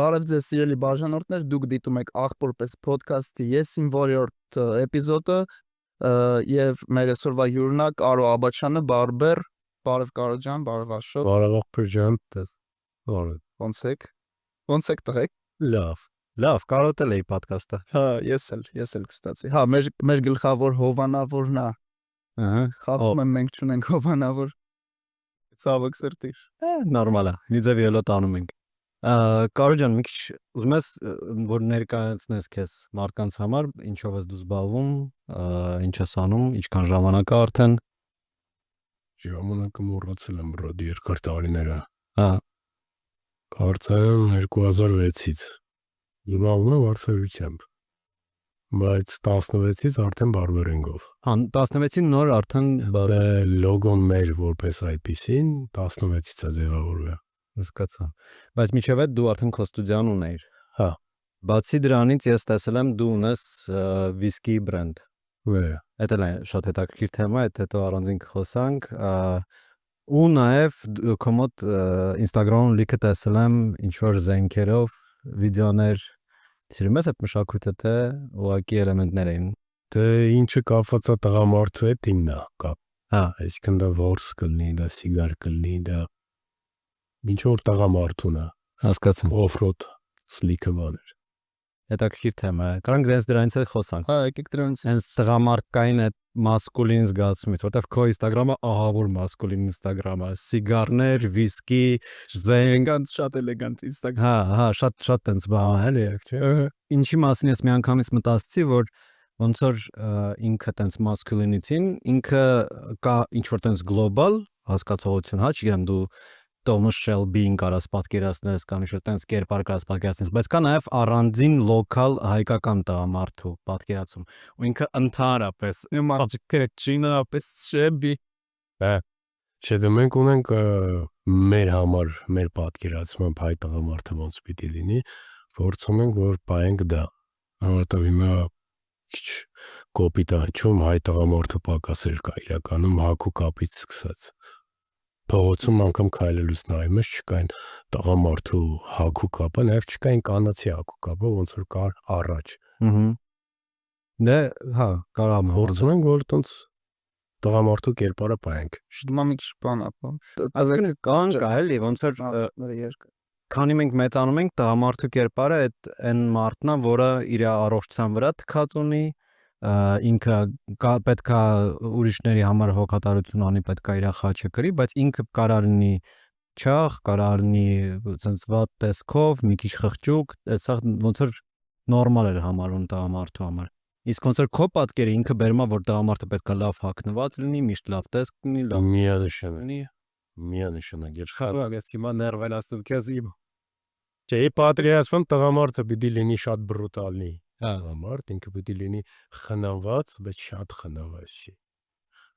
Բարև ձեզ սիրելի բաժանորդներ, դուք դիտում եք Աղբորպես podcast-ի ես իմ որյորդ էպիզոդը եւ մեր այսօրվա հյուրն է Կարո Աբաչյանը, բարբեր։ Բարև Կարո ջան, բարև Աշոտ։ Բարև աղբեր ջան, բարև։ Ոնց եք տղեկ։ Լավ, կարոտել էի podcast-ը։ Հա, ես էլ կստացի։ Հա, մեր գլխավոր հովանավորն է։ Ահա, խաղում եմ, մենք չունենք հովանավոր։ Ցավոք սրտի։ Նորմալ է։ Մի ձև ելոտ անում ենք։ Կարո ջան, մի քիչ ուզում ես որ ներկայացնես քեզ մարդկանց համար, ինչով ես դու զբաղվում, ինչ ես անում, ինչքան ժամանակ է արդեն։ Ժամանակը մոռացել եմ ռոդի երկար տարիները։ Հա։ Կարծեմ 2006-ից զբաղվում եմ վարսավիճությամբ, բայց 16-ից արդեն բարբերինգով։ Հա, 16-ին նոր արդեն Լոգոն մեր որպես այդպիսին 16-ից է ձևավորվել։ Հասկացա։ Բայց միջև այդ դու արդեն քո ստուդիան ունեիր։ Հա։ Բացի դրանից ես տեսել եմ դու ունես վիսկի բրենդ։ Դա էլ է շատ հետաքրքիր թեմա, այդ հետո առանձին կխոսանք։ Ու նաև քո մոտ Instagram-ում լիքը տեսել եմ ինչ որ զենքերով վիդեոներ։ Սիրում ես այդ մշակույթը, թե ուղղակի էլեմենտներ էին։ Դե ինչը կապված է տղամարդու հետ ինն է կապ։ Հա, այսինքն դա որս կլինի, դա սիգար կլինի, դա ինչ որ տղամարդուն է։ Հասկացա։ Օֆրոդ սլիկը բաներ։ Հետաքրքիր թեմա է։ Կարանք դրանից էլ խոսանք։ Հա, եկեք դրանից։ Հենց տղամարդկային այդ մասկուլին զգացումից, որտեվ քո Instagram-ը ահավոր մասկուլին Instagram է, սիգարներ, վիսկի, զենք, շատ էլեգանտ Instagram։ հա, շատ տենց բան է, էլի, չէ։ Ինչի մասին ես միանգամից մտածեցի, որ ոնց որ ինքը տենց masculinity-ին, ինքը կա ինչ որ տենց global հասկացողություն, հա, չգիտեմ դու Thomas Shelby-ին կարաս պատկերացնես կամ ինչ որ տենց կերպար կարաս պատկերացնես, բայց կա նաև առանձին local հայկական տղամարդու պատկերացում։ Ու ինքը ընդհանրապես Մարտիկեչինապես Shelby։ Չէ, դե մենք ունենք մեր համար, մեր պատկերացմամբ հայ տղամարդը ոնց պիտի լինի, փորձում ենք որ պայենք դա։ Որտեվ հիմա քիչ կոպիտ է հնչում հայ տղամարդը պակասեր կա իրականում հագու կապից սկսած։ Փողոցում անգամ քայլելուց նայում ես չկային տղամարդու հագու կապը, նաև չկային կանացի հագու կապը, ոնց որ կար առաջ։ Դե, հա, կարամ Փորձում ենք որ տոնց տղամարդու կերպարը պայենք։ Շտումա մի քիչ բան ապա։ Ազգը կա էլի, ոնց որ քանի մենք մեծանում ենք, տղամարդու կերպարը այն մարդն է, որը իր առողջության վրա թքած ունի, ինքը պետքա ուրիշների համար հոգատարություն անի, պետքա իր խաչը կրի, բայց ինքը կարող լինի չաղ, կարող լինի ցենց վատ տեսքով, մի քիչ խղճուկ, սա ոնց որ նորմալ է համարվում տղամարդու համար։ Իսկ ոնց որ քո պատկերը ինքը բերում է, որ տղամարդը պետքա լավ հագնված լինի, միշտ լավ տեսք լինի, լավ Միանշանակ ես խառը, ես հիմա ներվելացնում քեզ իմ։ Չէ, պատրիացվում տղամարդը պիտի լինի շատ բրուտալնի։ Տղամարդ ինքը պիտի լինի խնամված, բայց շատ խնամված չի։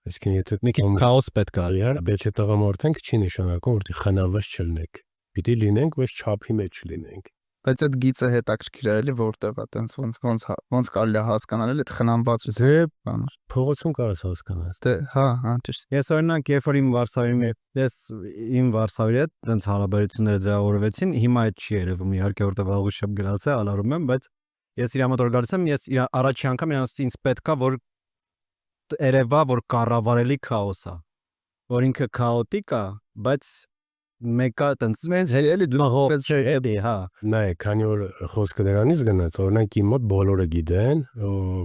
Այսինքն եթե մի քիչ քաոս պետք է, բայց եթե տղամարդ ենք չի նշանակում որ խնամված չլինենք։ Պիտի լինենք, բայց չափի մեջ լինենք։ Բայց այդ գիծը հետաքրքիր է էլի որտեղ է, տենց ոնց կարելի է հասկանալ էլ այդ խնամվածությունը։ Դե փողոցում կարաս հասկանալ։ Դե հա, ճիշտ։ Ես օրինակ երբ որ իմ Վարշավի հետ տենց հարաբերությունները ձևավորվեցին, հիմա այդ չի երևում իհարկե որտեղ աղուշ եմ գնացել, ալարում եմ, բայց ես իր մոտ որ գալիս եմ, ես առաջի անգամ իրանց ինձ պետքա որ երևա որ կառավարելի քաոս է, որ ինքը քաոտիկ է, բայց մեկը տենց էլի դմաղով չէ, հա։ Նայ, քանի որ խոսքը դրանից գնաց, օրինակ իմ մոտ բոլորը գիտեն,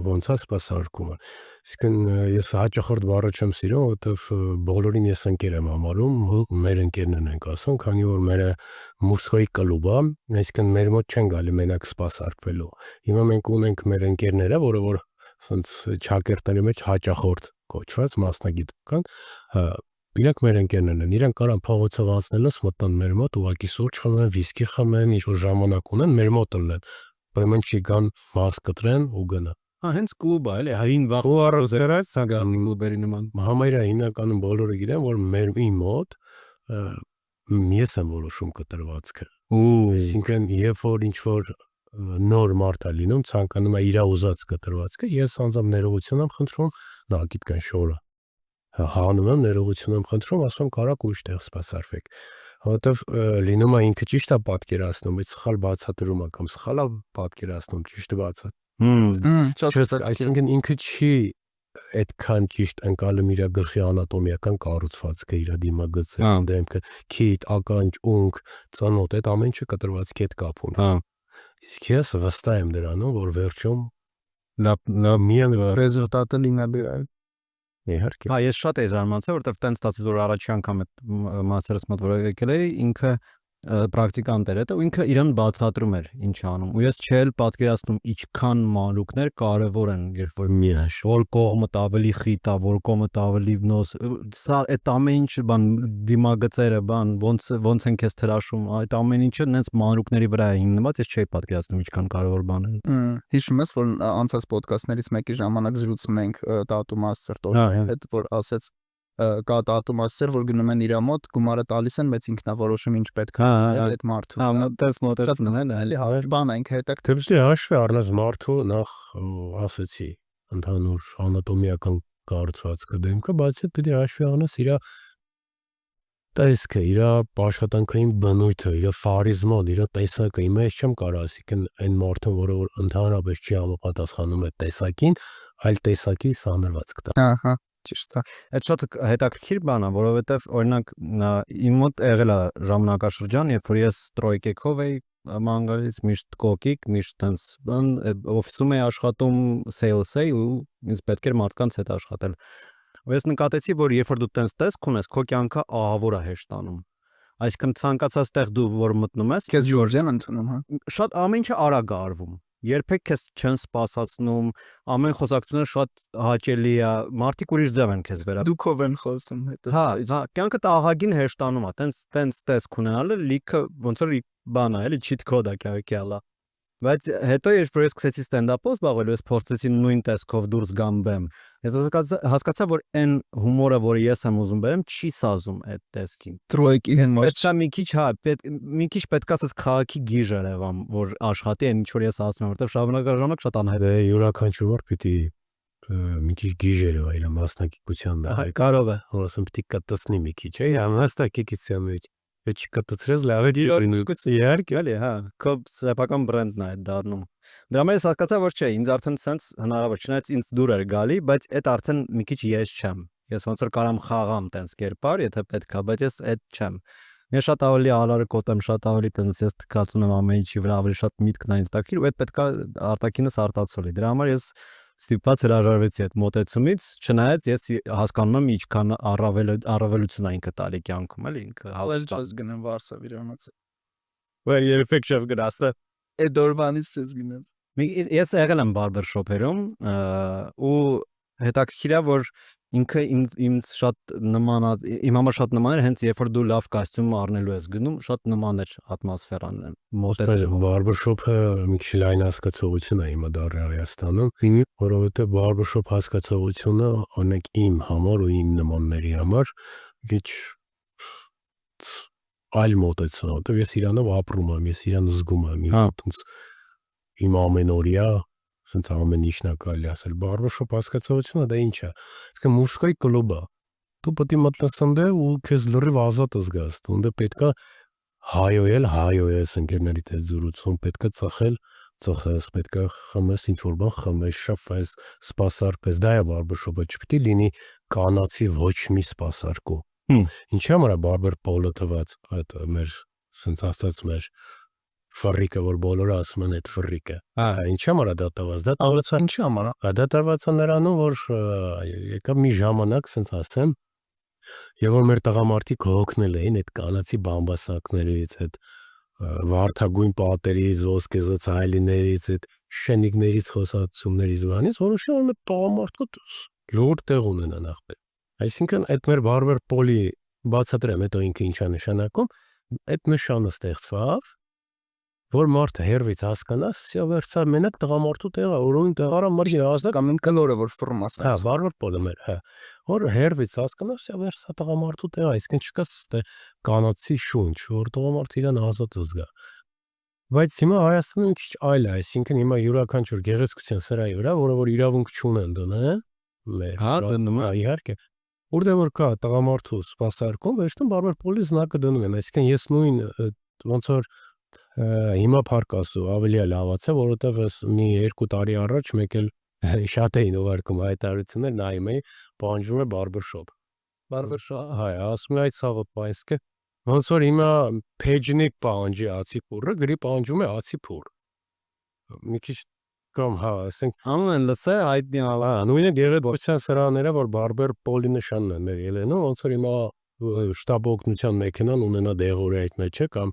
ոնց է սպասարկումը։ Իսկն ես հաճախորդ բառը չեմ սիրում, որովհետև բոլորին ես ընկեր եմ համարում, մեր ընկերներն ենք ասում, քանի որ մերը մուրսկոյի կլուբ է, այսինքն մեր մոտ չեն գալի մենակ սպասարկվելու։ Հիմա մենք ունենք մեր ընկերները, որ ասենց ճակերտների մեջ հաճախորդ կոչված մասնագիտ կան, իրանք մեր ընկերներն են, իրանք կարան փողոցով անցնելուց մտան մեր մոտ, ուղղակի սուրճ խմեն, վիսկի խմեն, ինչ որ ժամանակ ունեն, մեր մոտ լինեն, բեմեն չի գան մաս կտրեն ու գնա։ Հա, հենց կլուբ է, էլի, հին վաղ զերած սագանի կլուբերի նման։ Համայրա հիմնականում բոլորը գիտեն, որ մեր մոտ ես եմ որոշում կտրվածքը։ Այսինքն, երբ որ ինչ որ նոր մարդ է լինում, ցանկանում է իր ուզած կտրվածքը, ես անձամբ ներողություն եմ խնդրում, դա գիտքան շորը։ Հանում եմ ներողություն եմ խնդրում, ասում եմ կարակ ուրիշ տեղ սպասարկվեք։ Որովհետև լինում է ինքը ճիշտ է պատկերացնում, բայց սխալ բացատրում է կամ սխալ է պատկերացնում, ճիշտ բացատրում։ Այսինքն ինքը չի այդքան ճիշտ ընկալում իր գլխի անատոմիական կառուցվածքը, իր դիմագծը, դեմքը, քիթ, ականջ, ունք, ծնոտ, այդ ամեն ինչը կտրվածքի հետ կապ ունի։ Իսկ ես վստահ եմ դրանում, որ վերջում միան ռեզուլտատը լինելու է։ Իհարկե։ Հա, ես շատ էի զարմացել, որովհետև տենց ստացվեց, որ առաջի անգամ այդ մասերս մոտ որ եկել էի, ինքը պրակտիկան տեր հետո ինքը իրան բացատրում էր ինչ անում։ Ու ես չէի պատկերացնում ինչքան մանրուքներ կարևոր են, երբ որ միաշ, որ կողմը ավելի խիտ է, որ կողմը ավելի նոս, սա այդ ամեն ինչ բան դիմագծերը, բան ոնց են քեզ թրաշում, այդ ամեն ինչը նենց մանրուքների վրա է հիմնված, ես չէի պատկերացնում ինչքան կարևոր բան է։ Հիշում ես, որ անցած ոդքասթներից մեկի ժամանակ զրուցում ենք Տատու Մաստերտոր հետ, որ ասեց կա Տատու Մաստեր, որ գնում են իր մոտ, գումարը տալիս են, բայց ինքնավորոշում ինչ պետք է այդ մարդու։ Հա, դες մոտեցնում են, էլի հավեր բան ենք հետը։ Դեպի հաշվի առնած մարդու նախ ասեցի ընդհանուր անատոմիական կառուցվածքը դեմքը, բայց այդ պետք է հաշվի առնես իր տեսքը, իր աշխատանքային բնույթը, իր ֆարիզմոն, իր տեսակը։ Հիմա ես չեմ կարող ասիքն այն մարդուն, որը որ ընդհանրապես չի համապատասխանում այդ տեսակին, այլ տեսակի սանրվածք տա։ Ահա, ճիշտ է։ Այդ շատ հետաքրքիր բան է, որովհետև օրինակ իմ մոտ եղել է ժամանակաշրջան, երբ որ ես տրոյկեքով էի ման գալիս, միշտ կոկիկ, միշտ տենց բան, օֆիսում էի աշխատում, sales էի ու ինձ պետք էր մարդկանց հետ աշխատել։ Ու ես նկատեցի, որ երբ որ դու տենց տեսք ունես, քո կյանքը ահավոր է հեշտանում։ Այսինքն ցանկացած տեղ դու որ մտնում ես, քեզ Ջորջան ընդունում, հա։ Շատ ամեն ինչը արագ է արվում։ Երբեք քեզ չեն սպասացնում, ամեն խոսակցությունը շատ հաճելի է, մարդիկ ուրիշ ձև են քեզ վերա։ Դուքով են խոսում հետո։ Հա, կյանքը ահագին հեշտանում է, տենց տեսք ունենալը լիքը ոնց որ բան է, էլի cheat code է կյանքի։ Բայց հետո երբ որ ես սկսեցի ստենդափով զբաղվել, ես փորձեցի նույն տեսքով դուրս գամ բեմ։ Ես հասկացա, որ այն հումորը, որը ես եմ ուզում բերեմ, չի սազում այդ տեսքին։ Տրոյկի հեն Բայց շա մի քիչ, հա, մի քիչ պետք է ասես քաղաքի գիժ երևամ, որ աշխատի այն ինչ որ ես ասում եմ, որովհետև ժամանակ շատ անհայտ է։ Յուրաքանչյուր որ պիտի մի քիչ գիժ երևա իր մասնակցության։ Կարող է, որ ասում պիտի կտցնի մի քիչ, մասնակցության մեջ։ Չկտցրես լավ է դիորինուց իհարկե էլի հա քո սեփական բրենդն է դառնում դրա մեջ հասկացա որ չէ ինձ արդեն sense հնարավոր չնայած ինձ դուր էր գալի բայց այդ արդեն մի քիչ ես չեմ ես ոնց որ կարամ խաղամ տենց կերպար եթե պետքա բայց ես այդ չեմ ես շատ ավելի ալարը կոտեմ շատ ավելի տենց ես թքածում եմ ամեն ինչի վրա ավելի շատ միտքն է ինձ տակիր ու այդ պետքա արտակինս արտացոլի դրա համար ես ստիպված հրաժարվեցի այդ մոտեցումից, չնայած ես հասկանում եմ ինչքան առավելություն է ինքը տալի կյանքում, էլի ինքը հավես չես գնամ Վարշավի իրանից։ Որ երբեք չեմ գնացել։ Այդ օրվանից չես գնալ։ Ես եղել եմ բարբեր շոփերում ու հետաքրքիր է որ ինքը ինձ շատ նման է, իմ համար շատ նման էր, հենց երբ որ դու լավ կոստյում առնելու ես գնում, շատ նման էր ատմոսֆերան։ Մոտեցում բարբերշոփը մի քիչ լայն հասկացողություն է հիմա դառը Հայաստանում, որովհետև բարբերշոփ հասկացողությունը օրինակ իմ համար ու իմ նմանների համար քիչ այլ մոտեցում, որովհետև ես իրանով ապրում եմ, ես իրան զգում եմ, իմ ամենօրյա Սենց ամեն ինչն է կարելի ասել բարբերշոփ հասկացողությունը դա ինչ է իսկ մուսկայի կլուբ է դու պետք է մտնես ընդ ու քեզ լրիվ ազատ զգաս դու ընդ պետքա հայոյես ընկերներիդ հետ զրուցում պետքա ծխես պետքա խմես ինչ որ բան խմես շփվես սպասարկես դա է բարբերշոփը չպետք է լինի կանացի ոչ մի սպասարկու ինչի համար է բարբեր պոլը տված այդ մեր սենց ասած մեր ֆռիկը որ բոլորը ասում են այդ ֆռիկը ինչի համար է դա տված դա տված ինչի համար է դա տված նրանում որ եկավ մի ժամանակ ասենց ասեմ եւ որ մեր տղամարդիկ հոգնել էին այդ կանացի բամբասակներից այդ վարդագույն պատերից ոսկեզոծ հայլիներից այդ շենիկներից խոսացումներից վրանից որոշում եմ տղամարդկոտ լուրջ տեղ ունենա նախ այսինքն այդ մեր բարբեր պոլի բացատրեմ հետո ինքը ինչա նշանակում այդ նշանը ստեղծավ որ մարդը հերվից հասկանաս, վсё վերցա մենակ տղամարդու տեղը, որին տեղարա մարդ ասա կամ կլորը որ ֆորմաս։ Հա, բարբեր պոլը մեր, հա։ Որ հերվից հասկանաս, վсё վերցա տղամարդու տեղը, այսինքն չկա կանացի շունչ, որ տղամարդը իրան ազատ զգա։ Բայց հիմա Հայաստանում մի քիչ այլ է, այսինքն հիմա յուրաքանչյուր գեղեցկության սրայի վրա, որը որ իրավունք չունեն դնեն, մեր։ Հա, դնում է իհարկե։ որտեղ որ կա տղամարդու սպասարկում, վերջում բարբեր պոլի զնակը դնում են, այսինքն ես նույն ոնց որ հիմա փառք ասու ավելի է լավացա, որովհետև ես մի 2 տարի առաջ մեկ էլ շատ էին ուղարկում հայտարարություններ նայում էի, պահանջվում է բարբերշոփ։ Բարբերշոփ, հայ, ասում է այդ ցավը պայսկը, ոնց որ հիմա փեջնիկ պահանջի ացիփուրը, գրի պահանջում է ացիփուր։ Մի քիչ կամ հա, ասենք ամեն լսե հայտնի ալա, նույնը գերեդորության սրաները, որ բարբեր պոլի նշանն են մեր ելենում, ոնց որ հիմա շտաբ օգնության մեքենան ունենա դեղորի այդ մեջը կամ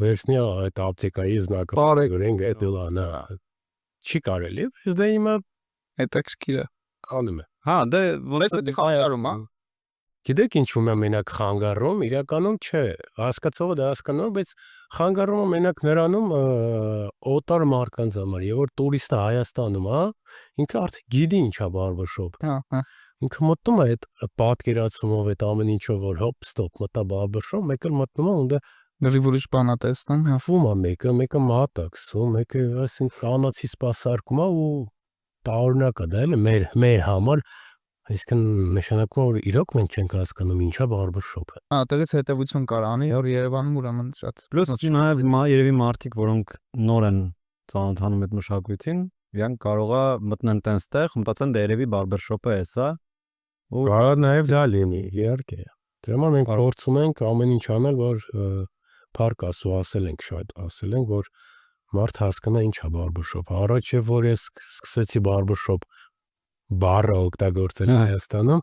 վերցնի այդ ապտեկայի զնակը գրենք էդլա նա չի կարելի, բայց դա հիմա հետաքրքիր է անում է։ հա դե ոնց է խայարում, հա Գիտեք ինչու՞մ է մենակ խանգարում, իրականում չէ, հասկացողը դա հասկանում, բայց խանգարումը մենակ նրանում օտար մարդկանց համար, եւ որ տուրիստը Հայաստանում, հա, ինքը արդեն գիտի ինչա բարբերշոփ։ հա Ինքը մտնում է այդ պատկերացումով, այդ ամեն ինչով որ հոպ ստոպ մտա բարբերշոփ, մեկը մտնում է ու լրիվ ուրիշ բան է տեսնում, հա ֆում է մեկը մատ է գցում, մեկը ասենք կանացի սպասարկում է ու տարօրինակ է դա էլ մեր համար, այսինքն նշանակում է որ իրոք մենք չենք հասկանում ինչա բարբերշոփը։ Հա, տեղից հետևություն կար անի, որ Երևանում ուրեմն շատ Պլյուս նաև երևի մարդիկ, որոնք նոր են ծանոթանում այդ մշակույթին, իրանք կարող է մտնեն տենց-տեղ, մտածեն դե երևի բարբերշոփը է սա։ Կարող նաև դա լինի, իհարկե։ Դրա համար մենք փորձում ենք ամեն ինչ անել, որ փառք ասու ասել ենք շատ, ասել ենք, որ մարդ հասկանա ինչա բարբերշոփ։ Առաջ եւ որ ես սկսեցի բարբերշոփ բառը օգտագործել Հայաստանում,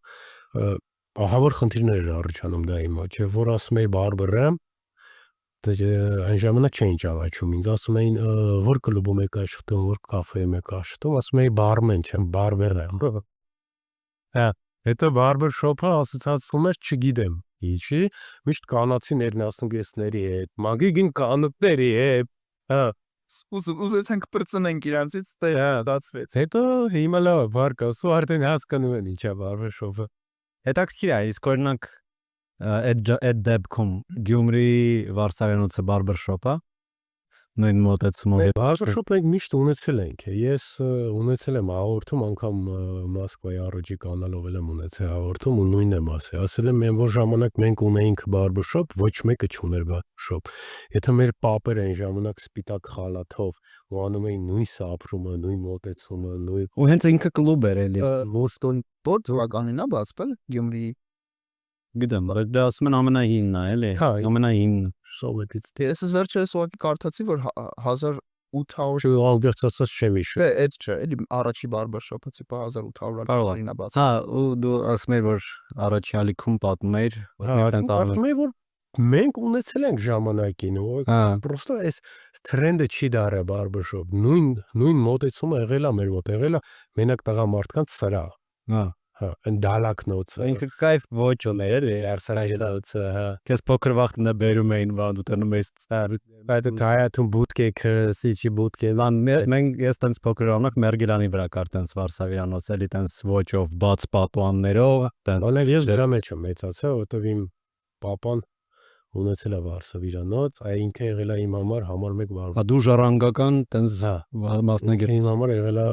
ահա որ խնդիրներ էր առաջանում դա իմ մոտ, որ ասում էի բարբերեմ, այն ժամանակ չէին ճանաչում ինձ, ասում էին որ կլուբում եք աշխատում, որ կաֆեում եք աշխատում, ասում էի բարմեն չեմ, բարբեր եմ։ Հա, հետո բարբերշոփը ասոցացվում էր չգիտեմ ինչի, միշտ կանացիներն ասում գեսների հետ, մագիգին կանուկների հետ, հա ուզեցանք բրծնենք իրանցից, դե դացվեց։ Հետո հիմա լավ բարգ ասու արդեն հասկանում են ինչա բարբերշոփը։ Հետաքրքիր է, իսկ օրինակ այդ դեպքում Գյումրի Վարսավյանոցը բարբերշոփ է, նույն մոտեցումով։ Բարբերշոփ մենք միշտ ունեցել ենք։ Ես ունեցել եմ հաղորդում անգամ Մոսկվայի առաջի կանալով եմ ունեցել հաղորդում ու նույնն եմ ասել։ Ասել եմ մենք որ ժամանակ մենք ունեինք բարբերշոփ, ոչ մեկը չուներ բարբերշոփ։ Եթե մեր պապերը այն ժամանակ սպիտակ խալաթով ու անում էին նույն սափրումը, նույն մոտեցումը, նույն Ու հենց ինքը կլուբ էր էլի։ Ոստոն բոտ թվականին է բացվել Գյումրի Գիտեմ, բայց դա ասում են ամենահինն է, էլի։ Հա, ամենահինն սովետից։ Ես վերջերս ուղղակի կարդացի, որ 1800 Ալգերցածած չեմ հիշում։ այդ չէ, էլի առաջի բարբերշոփը տիպա 1800-ին է բացվել։ Հա, ու դու ասում ես որ առաջի ալիքում պատմում էր, Ասում եմ որ մենք ունեցել ենք ժամանակին, պրոստը այս տրենդը չի դարը բարբերշոփ։ Նույն մոտեցումը եղել է մեր մոտ, եղել է մենակ տղամարդկանց սրա։ Հա, դալակնոցը։ ինքը կայֆ ոչ ուներ, էլի, արսարայելացը, հա։ Քեզ փոքր վախտն է բերում էին, բան դու տնում ես ստար։ Այդ հայաթուն բուտկե քրսիչի բուտկե Մենք ես տենց փոքր ժամանակ Մերգելանի վրա կար տենց Վարսավյանոց, էլի տենց ոճով, բաց պատուաններով, տենց։ Ոնել ես դրա մեջ եմ մեծացա, որտեվ իմ papan ունեցել է Վարսավյանոց, այ ինքը եղել է իմ համար 1 բարբեր։ Հա դու ժառանգական տենց մասնագետ Իմ համար եղել է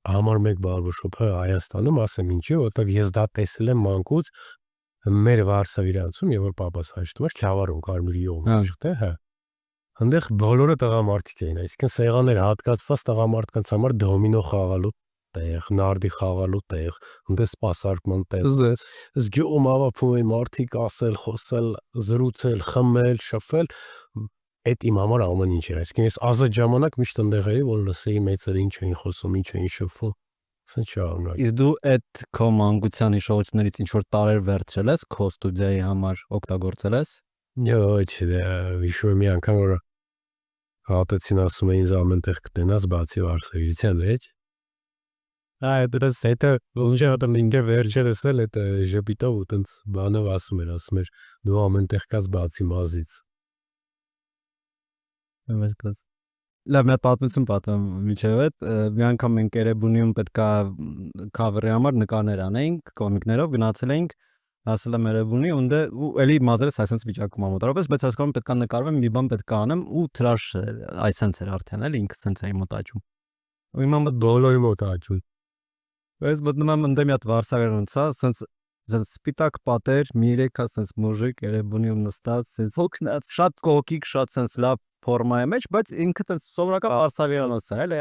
համար 1 բարբերշոփը Հայաստանում, ասեմ ինչի, որտեվ ես դա տեսել եմ մանկուց մեր Վարսավյանցում, եւ որ papas հաշտում էր Քյավառում Կարմիրիում, իշխտե, հա։ Այնտեղ բոլորը տղամարդիկ էին, այսինքն սեղաններ հատկացված տղամարդկանց համար դոմինո խաղալու տեղ, նարդի խաղալու տեղ, այնտեղ սպասարկման տեղ։ Զգյում ավապում էին մարդիկ ասել, խոսել, զրուցել, խմել, շփվել, այդ իմ համար ամեն ինչ էր, այսինքն ես ազատ ժամանակ միշտ այնտեղ էի, որ լսեի մեծերը ինչ էին խոսում, ինչ էին շփվում։ Սենց շարունակ։ Իսկ դու այդ քո մանկության հիշողություններից ինչ որ տարեր վերցրել ես քո ստուդիայի համար օգտագործել ես։ Ոչ, հիշում եմ մի անգամ որ հատեցին ասում էին ամեն տեղ կտենաս բացի Վարսավիության մեջ։ Այդ դրս հետը ոնջա դեմ ինքը վերջերս էլ այդ ժպիտով ու տենց բանով ասում էր դու ամեն տեղ կաս բացի մազից։ Մեսկաց Լավ մի հատ պատմություն պատմեմ միջև այդ մի անգամ մենք Երևանում պետքա cover-ի համար նկարներ անեինք կոմիկներով գնացել էինք ասել եմ Երևանի ու էլի մազերս այսպես վիճակում ամոթարապես բայց հասկանում պետքա նկարվեմ մի բան պետքա անեմ ու թրաշ այսպես էր արդեն էլի ինքս սենց էի մտածում ու հիմա մտ բոլորի մոտ աճում Բայց մտնում եմ ընդեմ իատ վարսավերնցա, սենց սպիտակ պատեր, մի երեքա սենց մուժիկ երևունիում նստած, սենց հոգնած, շատ կողքիկ, շատ սենց լավ ֆորմայի մեջ, բայց ինքը տենց սովորական վարսավերանոց է, էլի,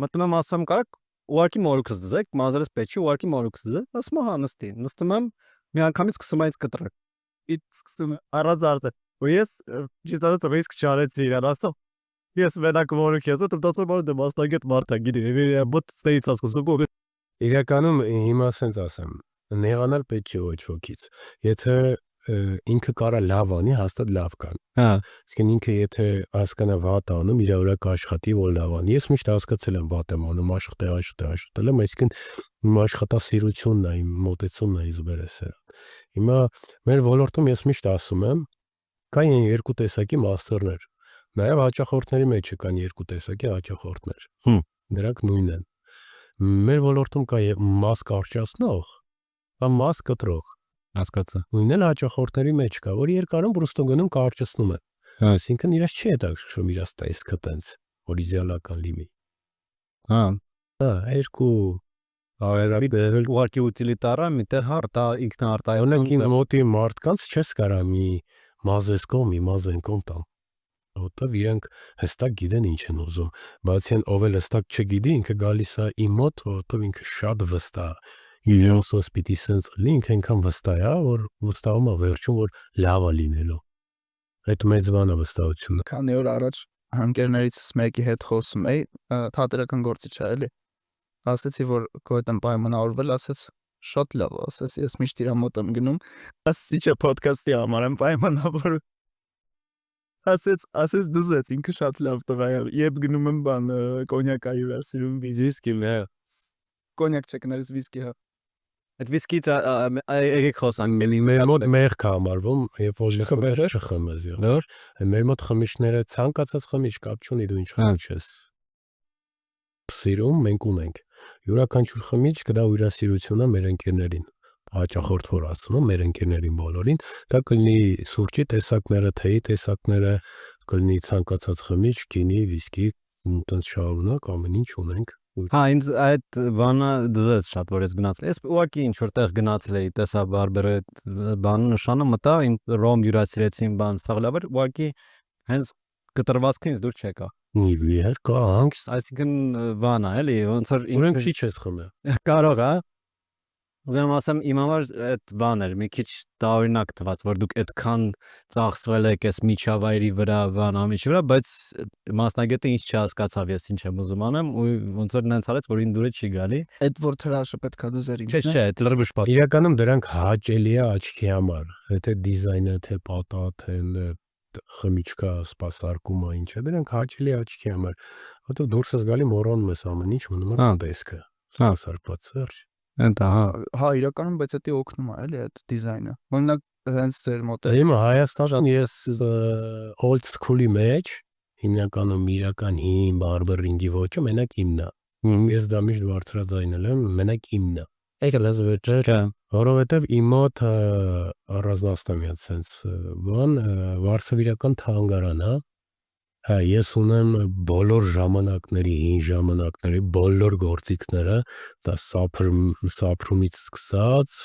մտնում եմ ասում կարակ, ուղարկի մորուքս դզեք, մազերս պեչի, ուղարկի մորուքս դզեք, ասում հա նստի, նստում եմ, մի անգամից սկսում է ինձ կտրակ, իտ սկսում է, առած արտը, ու ես ճիշտացած ռիսկ չարեցի իրան, ասում, ես մենակ մորուք ես, ու տվտացում բարը դեմ աստագետ մարդա, գիտի, բոտ ստեից ասկսում, Իրականում հիմա ասենց ասեմ, նեղանալ պետք չի ոչ ոքից։ Եթե ինքը կարա լավ անի, հաստատ լավ կան։ հա, Իսկ ինքը եթե հասկանա վատ անում, իր վրա կաշխատի, որ լավ անի։ Ես միշտ հասկացել եմ վատ եմ անում, աշխատել եմ, այսինքն իմ աշխատասիրությունն է, իմ մոտեցումն է իզբերես սրան։ Հիմա մեր ոլորտում ես միշտ ասում եմ, կան երկու տեսակի մաստերներ։ Նաև հաճախորդների մեջ կան երկու տեսակի հաճախորդներ։ Դրանք նույնն են։ Մեր ոլորտում կա մաս կարճացնող, կամ մաս կտրող։ հասկացա։ Նույնն էլ հաճախորդների մեջ կա, որ երկարում բրուստո գնում կարճացնում են։ Այսինքն իրաց չի հետաքրքրում իրաց տեսքը տենց, որ իդեալական լինի։ Հա, Երկու ավերարի բերել ուղարկի ուտիլիտարա, միտեղ հարտա ինքնարտահայտում։ Օրինակ իմ մոտի մարդկանց չես կարա մի մազեսկով, մի մազենկոն տամ։ Որտեվ իրենք հստակ գիտեն ինչ են ուզում, բացի այն ով էլ հստակ չգիտի, ինքը գալիս է իմ մոտ, որտեվ ինքը շատ վստահ է։ Իրենսոս պիտի սենց լինի, ինքը այնքան վստահ է, որ վստահում է վերջում, որ լավ է լինելու։ Այդ մեծ բան է վստահությունը։ Քանի օր առաջ ընկերներիցս մեկի հետ խոսում էի, թատերական գործիչ է, էլի։ Ասեցի, որ քո հետ եմ պայմանավորվել, ասեց, շատ լավ, ասեց, ես միշտ իր մոտ եմ գնում, ասեցի, չէ, ոդքասթի համար եմ պայմանավորվում։ Ասեց դզեց, ինքը շատ լավ տղա է, երբ գնում եմ բան, կոնյակ է հյուրասիրում, Վիզկի մե։ կոնյակ չկներես վիսկի, հա։ Այդ վիսկից եկեք խոսանք մելի Մեր մոտ մեղք է համարվում, երբ որ խմիչքը չխմես եղնոր, մեր մոտ խմիչները ցանկացած խմիչ կապ չունի դու ինչ խմիչ ես։ Սիրում մենք ունենք։ Յուրաքանչյուր խմիչ կդա հյուրասիրությունը մեր ընկերներին։ Հաճախորդ որ ասում եմ մեր ընկերներին բոլորին, դա կլինի սուրճի տեսակները, թեյի տեսակները, կլինի ցանկացած խմիչ, գինի, վիսկի, տենց շարունակ ամեն ինչ ունենք։ Հա, ինձ այդ բանը դզեց շատ, որ ես գնացել։ Ես ուղղակի ինչ որտեղ գնացել էի, տեսա բարբերը բանը նշանը մտա, ռոմ հյուրասիրեցին բան, սաղլավեր, ուղղակի հենց կտրվածքը ինձ դուր չեկա։ Նիվեր կա հանգիստ, Այսինքն բան է, էլի, ոնց որ ուրեմն քիչ ես խմել։ կարող է։ Ուրեմն ասեմ, իմ համար այդ բան էր, մի քիչ տարօրինակ թվաց, որ դուք այդքան ծախսվել եք այս միջավայրի վրա, բան ամիջի վրա, բայց մասնագետը ինչ չհասկացավ, ես ինչ եմ ուզում անեմ, ու ոնց որ նենց արեց, որ ին դուրը չի գալի։ Այդ որ թրաշը պետքա դզեր Չէ, չէ, այդ լրիվ շփոթ։ Իրականում դրանք հաճելի է աչքի համար, թե դիզայնը, թե պատա, թե խմիչքա, սպասարկումը, ինչը, դրանք հաճելի է աչքի համար, որտեղ դուրսս գալի մոռանում ես ամեն ինչ, մնում է տեսքը։ Հա, սարքված սերջ։ Ընտա, հա, իրականում, բայց դա օգնում է, էլի, այդ դիզայնը։ Օրինակ, հենց ձեր մոտ է։ Հիմա Հայաստանում ես old school-ի մեջ, հիմնականում իրական հին բարբերինգի ոճը մենակ իմն է։ Ես դա միշտ բարձրաձայնել եմ, մենակ իմն է։ Եկել ես վերջը, որովհետև իմ մոտ առանձնացնում եմ sense բան, վարսավիրական թանգարան, հա։ Հա, ես ունեմ բոլոր ժամանակների, հին ժամանակների բոլոր գործիքները, դա սափրումից սկսած,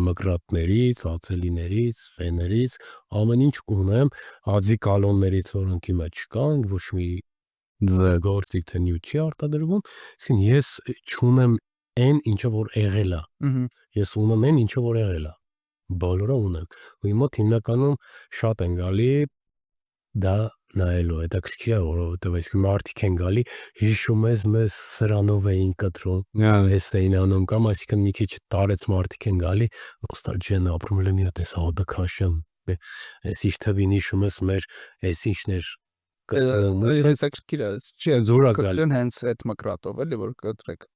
մկրատներից, ացելիներից, ֆեներից, ամեն ինչ ունեմ, ածի կալոններից որոնք հիմա չկան, ոչ մի գործիք թե նյութ չի արտադրվում, իսկ ես չունեմ այն ինչը որ եղել է։ Ես ունեմ այն ինչը որ եղել է։ Բոլորը ունեմ։ Ու իմ մոտ հիմնականում շատ են գալի դա նայելու, հետաքրքիր է, որովհետև այսինքն մարդիկ են գալի, հիշում ես մեզ սրանով էին կտրում, ես էին անում կամ այսինքն մի քիչ տարեց մարդիկ են գալի, նոստալգիան ապրում եմ մի հատ էս հոդը քաշեմ, այս ինչ թվին հիշում ես մեր այս ինչներ հետաքրքիր է, չէ, զուրա գալի, հենց այդ մկրատով էլի որ կտրեք։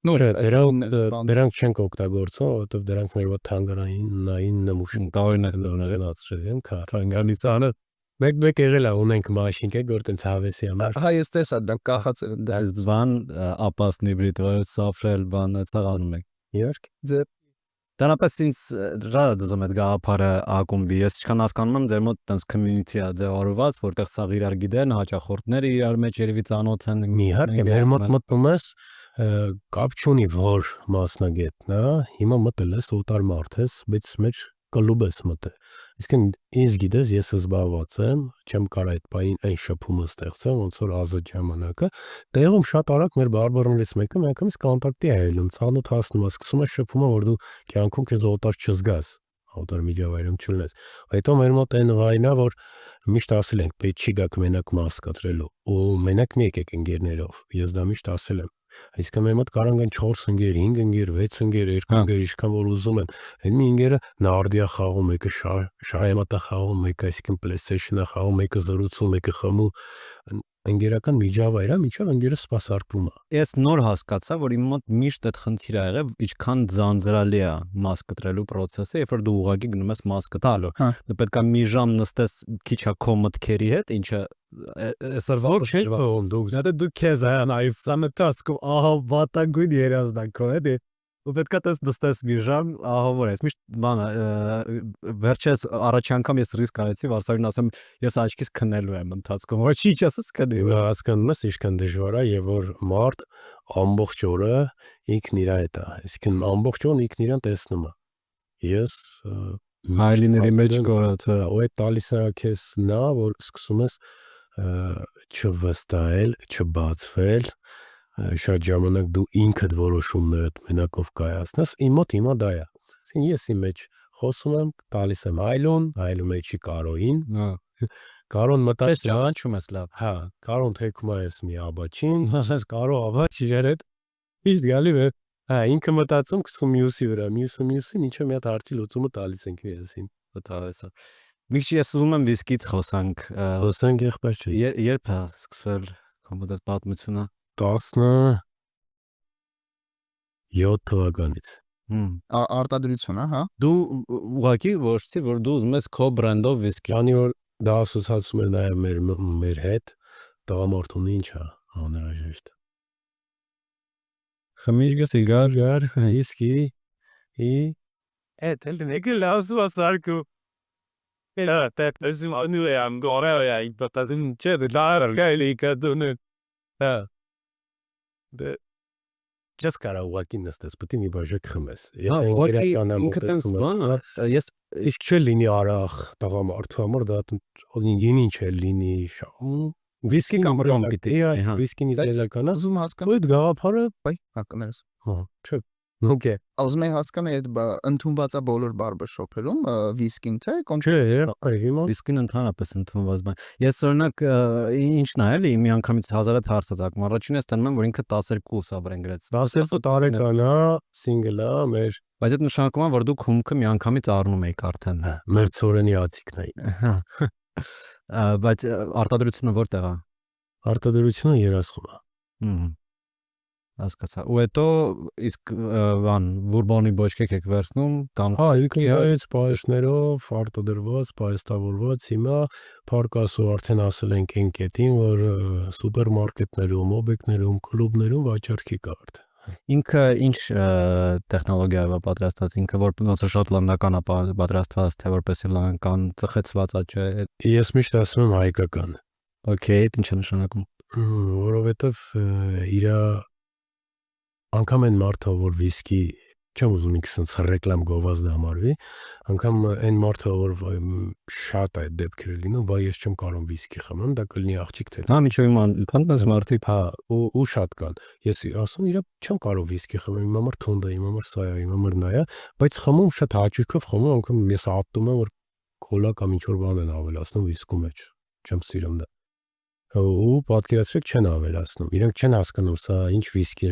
Դրանք չենք օգտագործում, որովհետև դրանք մեր թանգարանային նմուշ տարօրինակ են, թանգարանից անը մեկ եղել է ունենք մաշին կե որ տենց հավեսի համար։ Հա, ես տեսա դա կախած է դա Զվան ապասնի բրիտվայոց սաֆրել բանը ցաղանում եք։ Իհարկե։ ձեր Դրանպես ինձ ռադ դզում այդ գաղափարը ակումբի։ Ես չքան հասկանում եմ դեր մոտ տենց community է ձևավորված, որտեղ սաղ իրար գիտեն, հաճախորդները իրար մեջ երևի ծանոթ են։ Իհարկե, մեր մոտ մտնում ես կապ չունի որ մասնագետն է, հիմա մտել ես օտար մարդ ես, բայց մեր կլուբ ես մտել։ Իսկ ինձ գիտես, ես զբաղված եմ, չեմ կարող այդ բային այն շփումը ստեղծեմ, ոնց որ ազատ ժամանակը, տեղում շատ արագ մեր բարբերներից մեկը միանգամից կոնտակտի է ելնում, ցանոթ հասնում է, սկսում է շփումը, որ դու կյանքում քեզ օտար չզգաս, օտար միջավայրում չլինես։ Հետո մեր մոտ այն վայնա, որ միշտ ասել ենք, պետք չի գաք մենակ մաս կտրելու, ու մենակ մի եկեք ընկերներով, ես դա միշտ ասել եմ։ Այսինքն մեր մոտ կարող են 4 ընկեր, 5 ընկեր, 6 ընկեր, 2 ընկեր, ինչքան որ ուզում են։ Այն մի ընկերը նարդիա խաղում, մեկը շահեմատա խաղում, մեկը այսինքն PlayStation-ը խաղում, մեկը զրուցում, մեկը խմում։ Ընկերական միջավայր է, միջավ ընկերը սպասարկվում է։ Ես նոր հասկացա, որ իմ մոտ միշտ այդ խնդիրը ա եղել, ինչքան ձանձրալի է մաս կտրելու process-ը, երբ որ դու ուղղակի գնում ես մաս կտալու։ Դու պետք է մի ժամ նստես քիչ քո մտքերի հետ, ինչը այսօրվա չէ, դու քեզ այ սամետասկով ահա վատագույն երազանքով է։ Ու պետք է նստես մի ժամ, ահա որ ես միշտ բանը վերջերս առաջ անգամ ես ռիսկ արեցի, Վարշավին ասեմ, ես աչքիս քննելու եմ ընթացքում, ոչ ինչ ասես քնի։ Հասկանում ես, ինչքան դժվար է, եւ որ մարդ ամբողջ օրը ինքն իր հետ է, այսինքն ամբողջ օրը ինքն իրան տեսնում է։ Ես հայրիների մեջ կորած ու այդ տալիս է քեզ նա, որ սկսում ես չվստահել, չբացվել, շատ ժամանակ դու ինքդ որոշումներդ մենակով կայացնես, իմ մոտ հիմա դա է։ Այսինքն ես իմ մեջ խոսում եմ, տալիս եմ այլում էջի Կարոին, Կարոն մտածես ճանաչում ես լավ։ հա, Կարոն թեքում է ես մի աբաչին, ասես Կարո աբաչ իրար հետ իսկ գալի վեր, հա, ինքը մտածում գցում մյուսի վրա, մյուսին, ինչը մի հատ հարցի լուծումը տալիս ենք միասին։ Վտավեսա։ Մի քիչ ես ուզում եմ վիսկից խոսանք։ Խոսանք եղբայր չէ։ Երբ է սկսվել քո մոտ պատմությունը։ 17 թվականից։ Արտադրությունը, հա։ Դու ուղղակի ոչինչ որ դու ուզում ես քո բրենդով վիսկի։ Քանի որ դա ասոցացում էր նաև մեր հետ, տղամարդուն ինչ է անհրաժեշտ։ Խմիչքը, սիգար, Իսկի, Էդ եկել լավսու ասարկու։ Էլա, տեպսիմ անու եմ գորել է, պատասին չէ դարը գալի կդունը։ Հա։ Դե Just կարա ուղակի նստես, պետք է մի բաժակ խմես։ Հա, ես իսկ չէ լինի արախ տղամարդու համար դա ինչ է լինի վիսկի կամ ռոմ պիտի, վիսկին իզելական է։ Ուզում հասկանալ։ Այդ գաղափարը, հա, կներես։ հա, չէ։ Okay. Ուզում եմ հասկանալ այդ ընդունված է բոլոր բարբերշոփերում վիսկին թե Չէ, վիսկին ընդհանրապես ընդունված բան։ Ես օրինակ ինչն է էլի մի անգամից 1000-ը հարցածակում։ Առաջինը ստանում եմ որ ինքը 12 սաբրեն գրեց։ 12 տարեկան է, single է, մեր Բայց այդ նշանակում է որ դուք հումքը մի անգամից առնում եք արդեն։ Մեր ծորենի ածիկն է։ Բայց արտադրությունը որտեղ է։ Արտադրությունը Երասխում է։ Հասկացա։ Ու հետո իսկ բան բուրբոնի բոճկեք եք վերցնում կամ հա, ինքնից պայեսներով արտադրված, պայեստավորված հիմա փարկասու արդեն ասել ենք այն կետին, որ սուպերմարկետներում, օբյեկտներում, կլուբներում վաճառքի կա արդեն։ Ինքը ինչ տեխնոլոգիայով է պատրաստված, ինքը որ ոնց է շոտլանդական է պատրաստված, թե որպես իռլանդական ծխեցված է, չէ։ Ես միշտ ասում եմ հայկական։ Okay, ինչ է նշանակում։ Որովհետև իրա անգամ այն մարդը, որ վիսկի, չեմ ուզում ինքս ռեկլամ գովազդ համարվի, անգամ այն մարդը, որ շատ այդ դեպքերը լինում, բա ես չեմ կարող վիսկի խմեմ, դա կլինի աղջիկ թե։ Հա, միջով իման, քանտես մարդիկ, հա, ու շատ կան։ Ես ասում իրա չեմ կարող վիսկի խմեմ, իմ համար թոնդա, իմ համար սա է, իմ համար նա է, բայց խմում շատ հաճույքով խմում, անգամ ես ատում եմ, որ կոլա կամ ինչ-որ բան են ավելացնում վիսկու մեջ։ Չեմ սիրում դա։ Ու պատկերացրեք չեն ավելացնում։ Իրենք չեն հասկանում սա ինչ վիսկի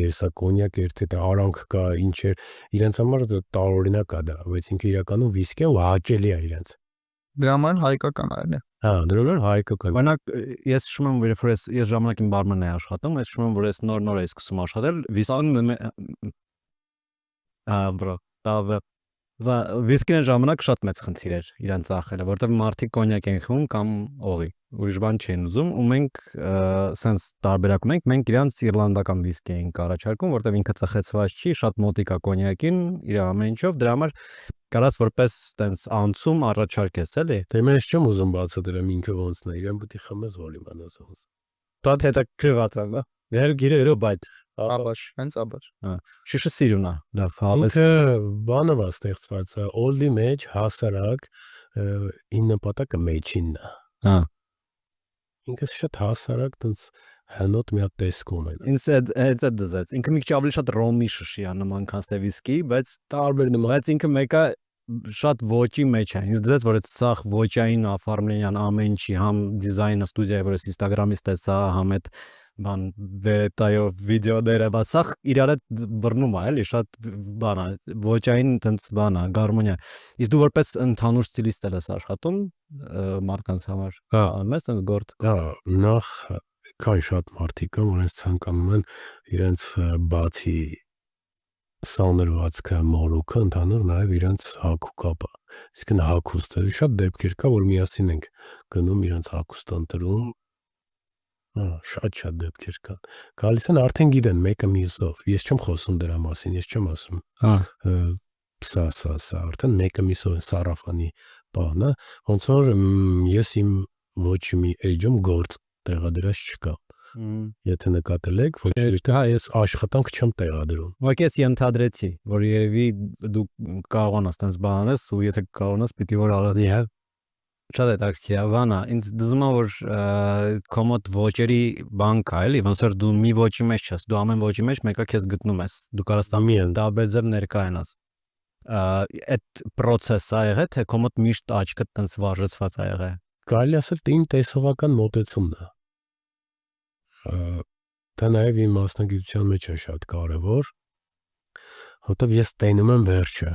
է, սա կոնյակ է, թե արանք կա, ինչ է։ Իրենց համար տարօրինակ է դա, բայց ինքը իրականում վիսկի է ու հաճելի է իրենց։ Դրա համար հայկական է։ Հա, դրա համար հայկական։ Օրինակ ես հիշում եմ, որ ես ժամանակին բարմեն էի աշխատում, ես հիշում եմ, որ ես նոր էի սկսում աշխատել, վիսկին բրո, Và վիսկին ժամանակ շատ մեծ խնդիր էր իրան ծախելը, որտեղ մարդիկ կոնյակ են խմում կամ օղի, ուրիշ բան չեն ուզում, ու մենք սենց տարբերակում ենք, մենք իրանց իռլանդական վիսկի ենք առաջարկում, որտեղ ինքը ծխեցված չի, շատ մոտիկ է կոնյակին, իր ամեն ինչով, դրա համար կարաս որպես տենց անցում առաջարկես, էլի։ Դե մենք չեմ ուզում բացատրեմ ինքը ոնցն է, իրան պետք է խմես որ իմանաս ոնց։ Դա հետաքրքրված է, հա։ Ներ գիրերով բայց Աբաչ, հենց աբաչ։ Շիշը սիրուն է, լավ, հավես։ Ինքը բանը ਵਾ ստեղծված է, օլդի մեջ հասարակ ին նպատակը մեջինն է։ Հա։ Ինքը շատ հասարակ տենց հնոտ մի հատ տեսք ունեն։ Ինձ է դզած։ Ինքը մի քիչ ավելի շատ ռոմի շշի է նման քան ստե վիսկի, բայց Տարբեր նման։ բայց ինքը մեկը շատ ոճի մեջ է։ Ինձ դզած որ այդ սախ ոճային оформление ամեն ինչի, համ դիզայնը ստուդիայի վրա Instagram-ից տեսա, համ այդ բան բետայով վիդեոները, բա սախ իրար հետ բռնում է, էլի շատ բան է, ոճային տենց բան է, գարմոնիա։ Իսկ դու որպես ընդհանուր ստիլիստ ես աշխատում մարդկանց համար։ Հա, Մեծ տենց գործ։ դա նախ կան շատ մարդիկ, որոնց ցանկանում են իրենց բացի սաներվածքը, մորուքը, ընդհանուր նաև իրենց հագուկապը։ Իսկ հագուստը շատ դեպքեր կա, որ միասին ենք գնում իրենց հագուստը ընտրում։ Շատ դեպքեր կան։ Գալիս են արդեն գիտեն մեկը մյուսով։ Ես չեմ խոսում դրա մասին, ես չեմ ասում։ Հա։ Սա, արդեն մեկը մյուսով են սարաֆանի բանը, ոնց որ ես իմ ոչ մի էջում գործ տեղադրած չկա։ Եթե նկատել եք, ոչ հա ես աշխատանք չեմ տեղադրում։ Ուղղակի ես ենթադրեցի, որ երևի դու կարողանաս տես բանանես ու եթե կարողանաս պիտի որ արադի հա շատ է տակի ավանա ինձ դզում է որ կոմոդ ոճերի բան կա էլի ոնց որ դու մի ոճի մեջ ես դու ամեն ոճի մեջ մեկը քեզ գտնում ես դու կարաս տամի դա բեզեր ներկայանաս այդ process-ը եղե թե կոմոդ միշտ աչքդ տենց վարժեցված է եղե Կարելի ասել թե իմ տեսողական մոտեցումն է դա նաև իմ մասնագիտության մեջ է շատ կարևոր որտեվ ես տենում եմ վերջը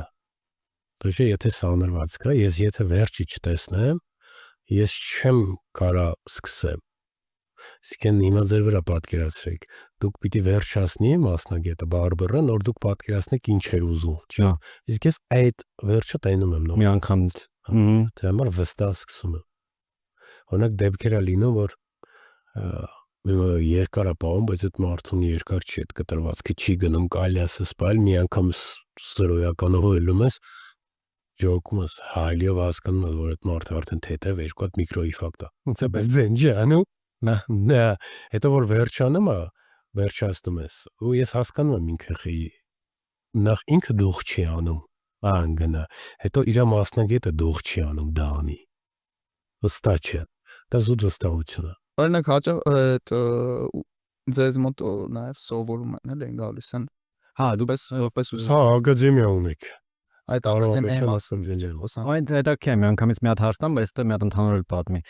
դժե եթե սանրված կա ես եթե վերջի չտեսնեմ ես չեմ կարա սկսեմ իսկ հիմա ձեր վրա պատկերացրեք դուք պիտի վերջացնի մասնագետը բարբերը նոր դուք պատկերացնեք ինչ էր ուզում չէ իսկ ես այդ վերջը տենում եմ մի անգամ դրա համար վստահ սկսում եմ օրինակ դեպքեր է լինում որ երկար է պահում, բայց այդ մարդուն երկար չի այդ կտրվածքը չի գնում, կարելի ասես սպայել, մի անգամ զրոյականով ելում ես, ջոկում ես, հայլիով հասկանում ես, որ այդ մարդը արդեն թեթև երկու հատ միկրոինֆարկտ է։ Ոնց է պես ձենջ է անում։ Նա, հետո որ վերջանում է, վերջացնում ես, ու ես հասկանում եմ ինքը նախ ինքը դուխ չի անում, անգնա, հետո իր մասնագետը դուխ չի անում, դա անի։ Վստահ չէ։ Դա զուտ վստահություն է։ Օրինակ հաճախ այդ ձեզ մոտ նաև սովորում են էլ են գալիս են հա դու որպես Հա ակադեմիա ունեք այդ արարողական ասում Այդ հետաքրքիր է մի անգամից մի հատ հարց տամ բայց դա մի հատ ընդհանուր պատմի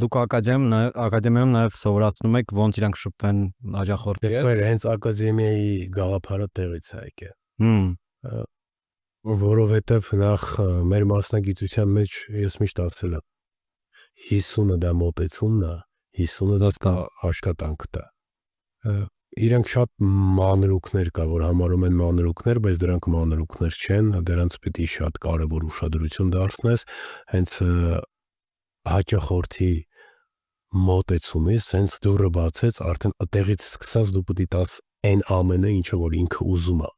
դուք ակադեմիայում նաև սովորացնում եք ոնց իրանք շփվեն աջախորդները հենց ակադեմիայի գաղափարը տեղից է եկել որովհետև նախ մեր մասնագիտության մեջ ես միշտ ասել եմ 50-ը դա մոտեցումն է 50-ը դա աշխատանքն է Իրանք շատ մանրուքներ կա, որ համարում են մանրուքներ, բայց դրանք մանրուքներ չեն, դրանց պիտի շատ կարևոր ուշադրություն դարձնես, հենց հաճախորդի մոտեցումից, հենց դուրը բացեց, արդեն այդտեղից սկսած դու պիտի տաս այն ամենը, ինչը որ ինքը ուզում է։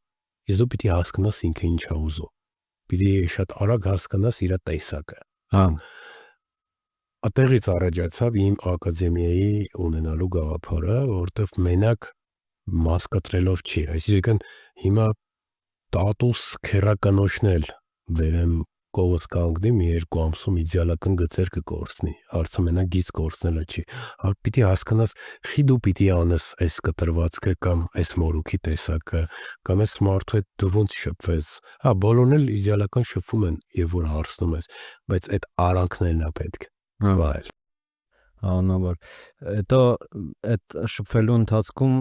Իսկ դու պիտի հասկանաս ինքը ինչ է ուզում։ Պիտի շատ արագ հասկանաս իր տեսակը։ Հա Այդտեղից առաջացավ իմ ակադեմիայի ունենալու գաղափարը, որտեղ մենակ մաս կտրելով չի, այսինքն հիմա տատուս քերականոշնել վերեմ կողս կանգնի մի երկու ամսում իդեալական գծեր կկորցնի, հարցը մենակ գից կորցնելը չի, պիտի հասկանաս խի դու պիտի անես այս կտրվածքը կամ այս մորուքի տեսակը, կամ այս մարդու հետ դու ոնց շփվես, հա բոլորն էլ իդեալական շփվում են եւ որ հարցնում ես, բայց այդ արանքներն է պետք վայել Անաբար հետո այդ շփվելու ընթացքում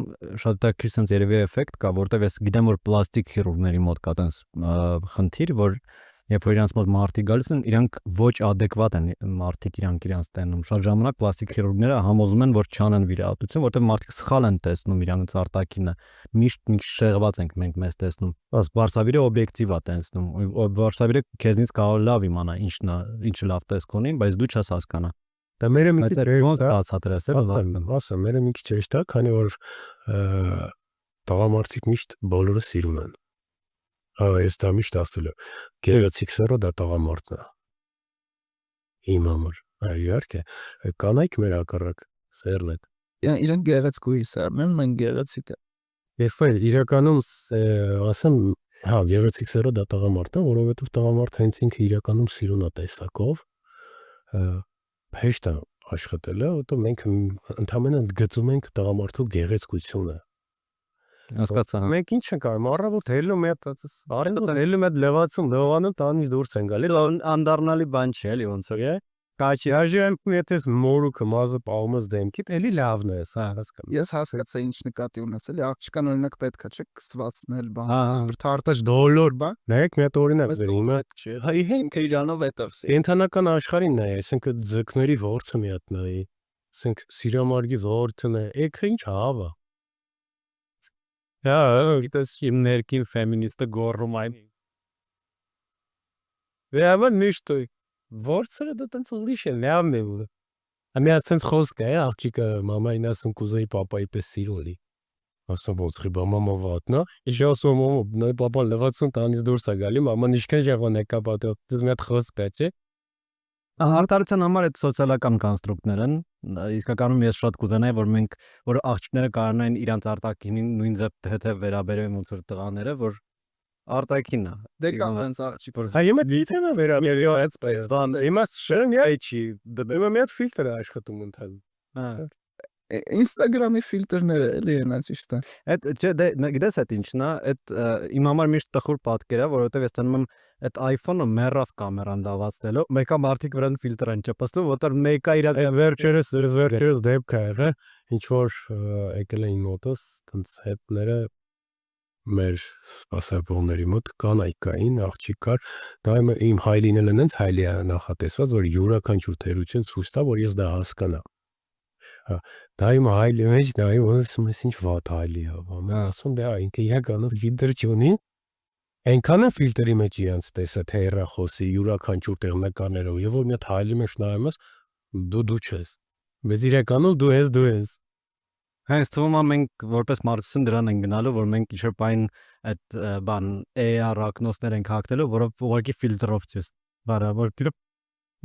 շատ տակի sense երևի էֆեկտ կա որտեվ ես գիտեմ որ պլաստիկ քիրուրգների մոտ կա տես խնդիր որ երբ որ իրանց մոտ մարդիկ գալիս են իրանք ոչ adekvat են մարդիկ իրանց տենում շատ ժամանակ պլաստիկ քիրուրգները համոզում են որ չանեն վիրահատություն որտեվ մարդիկ սխալ են տեսնում իրանց արտաքինը միշտ շեղված ենք մենք մեզ տեսնում բայց բարսավիրը օբյեկտիվ է տեսնում բարսավիրը քեզնից կարող լավ իմանա ինչը լավ տեսք ունի բայց դու չես հասկանա Դա մերը մի քիչ ոնց բացատրել ասա մերը մի քիչ էշտա քանի որ տղամարդիկ միշտ բոլորը սիրում են Հա ես դա միշտ ասել եմ գեղեցիկ սերը դա տղամարդն է Իմ համար իհարկե կանայք մեր հակառակ սերն է Իրանք գեղեցկուի սերն են մենք գեղեցիկը Երբ որ իրականում ասեմ, հա, գեղեցիկ սերը դա տղամարդն է, որովհետև տղամարդ հենց ինքը իրականում սիրուն է տեսակով, հեշտ է աշխատելը, որտեղ մենք ընդհանրապես գծում ենք տղամարդու գեղեցկությունը։ Հասկացա։ Մենք ինչ ենք անում, առավոտ հելնում հետ լվացում, լողանում տանից դուրս են գալի։ Անդառնալի բան չէ, էլի ոնց որ։ Կաչի հաջողում եթե մորուքը մազը պահումս դեմքիդ, էլի լավն է, սա հասկանում։ Ես հասկացա ինչ նկատի ունես, էլի աղջկան օրինակ պետքա չէ կսվածնել բան։ Հա, Թարտաշ դոլոր բան։ Նայեք մի հատ օրինակ բերեմ, հիմա Չէ, հայ ինքը իրանով էտավ։ կենթանական աշխարհին նայ, այսինքն ձկների ворթը մի հատ նայ, ասենք սիրամարգի ворթն է, էքը ինչ հավա։ հա, գիտես իմ ներքին ֆեմինիստը գոռում այն։ Վերաբար միշտ ворթը դա տենց ուրիշ է, լավն է։ Ամի հատ sense խոսք է, աղջիկը մամային ասում կուզեի papai պես սիրոլի։ Ասում ոնց խիբա մամա վատնա, ինչ ասում մամա, նայ papan լվացում տանից դուրս է գալի, մաման ինչքան ժողոն է կապատը, դες մի հատ խոսք է, չէ։ Արտարության համար այդ սոցիալական կոնստրուկտներ են, իսկականում ես շատ կուզենայի, որ մենք, որ աղջիկները կարողանային իրանց արտաքինին նույն ձև վերաբերեն ոնց որ տղաները, որ արտաքինն է։ Դե կա տենց աղջիկ որ Հայ իմը դիթեմը վերաբերել է այս պես, դան իմը շեն չի, դե մի հատ ֆիլտր է աշխատում ընդհանուր։ Հա։ Instagram-ի ֆիլտրները էլի են ճիշտ է։ Այդ չէ, դե գիտես այդ ինչն է, այդ իմ համար միշտ տխուր պատկեր է, որովհետև ես տանում եմ այդ iPhone-ը մեռավ կամերան լավացնելով, մեկը մարդիկ վրան ֆիլտր են ճպստում, որտեղ մեկը իր վերջերս դեպք է եղել, ինչ որ եկել էին մոտս, տենց հետները մեր սպասավորների մոտ կանայքային աղջիկ կար, դա իմ հայլին էլ նենց հայլի է նախատեսված, որ յուրաքանչյուր թերություն ցույց տա, որ ես դա հասկանամ։ Դա իմ հայլի մեջ նայում ասում ես ինչ վատ հայլի է, բա ասում դա ինքը իրականով ֆիլտր չունի, այնքան է ֆիլտրի մեջ իրանց տեսա թե հեռախոսի յուրաքանչյուր տեղ նկարներով, եւ որ մի հատ հայլի մեջ նայում ես, դու չես, բայց իրականում դու ես։ Հենց թվում է մենք որպես մարդկություն դրան են գնալու, որ մենք ինչ-որ բան այդ բան AR ակնոցներ ենք հագնելու, որը ուղղակի ֆիլտրով ցույց բարա, որ դիպ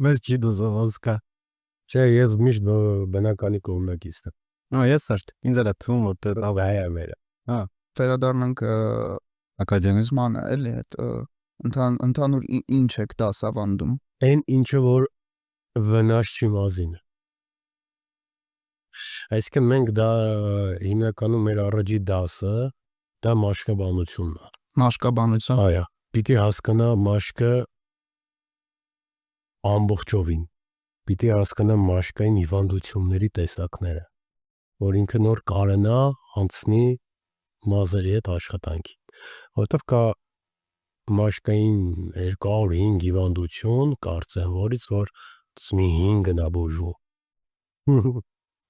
մեզ չի դուզով ասկա։ Չէ, ես միշտ բնականի կողմնակիցն եմ։ Նո, ես սարտ, ինձ էլ է թվում, որ դա Լավ հայ է մեր։ Վերադառնանք ակադեմիզմանը, էլի այդ ընդհանուր ինչ եք դասավանդում։ Այն ինչը որ վնաս չի մազին։ Այսինքն մենք դա հիմնականում մեր առաջի դասը դա մաշկաբանությունն է։ Մաշկաբանություն։ Այո, պիտի հասկանա մաշկը ամբողջովին։ Պիտի հասկանա մաշկային հիվանդությունների տեսակները, որ ինքը նոր կարենա անցնի մազերի հետ աշխատանքի։ Որտեվ կա մաշկային 205 հիվանդություն, կարծեմ, որից որ մի 5-ն է բուժվում։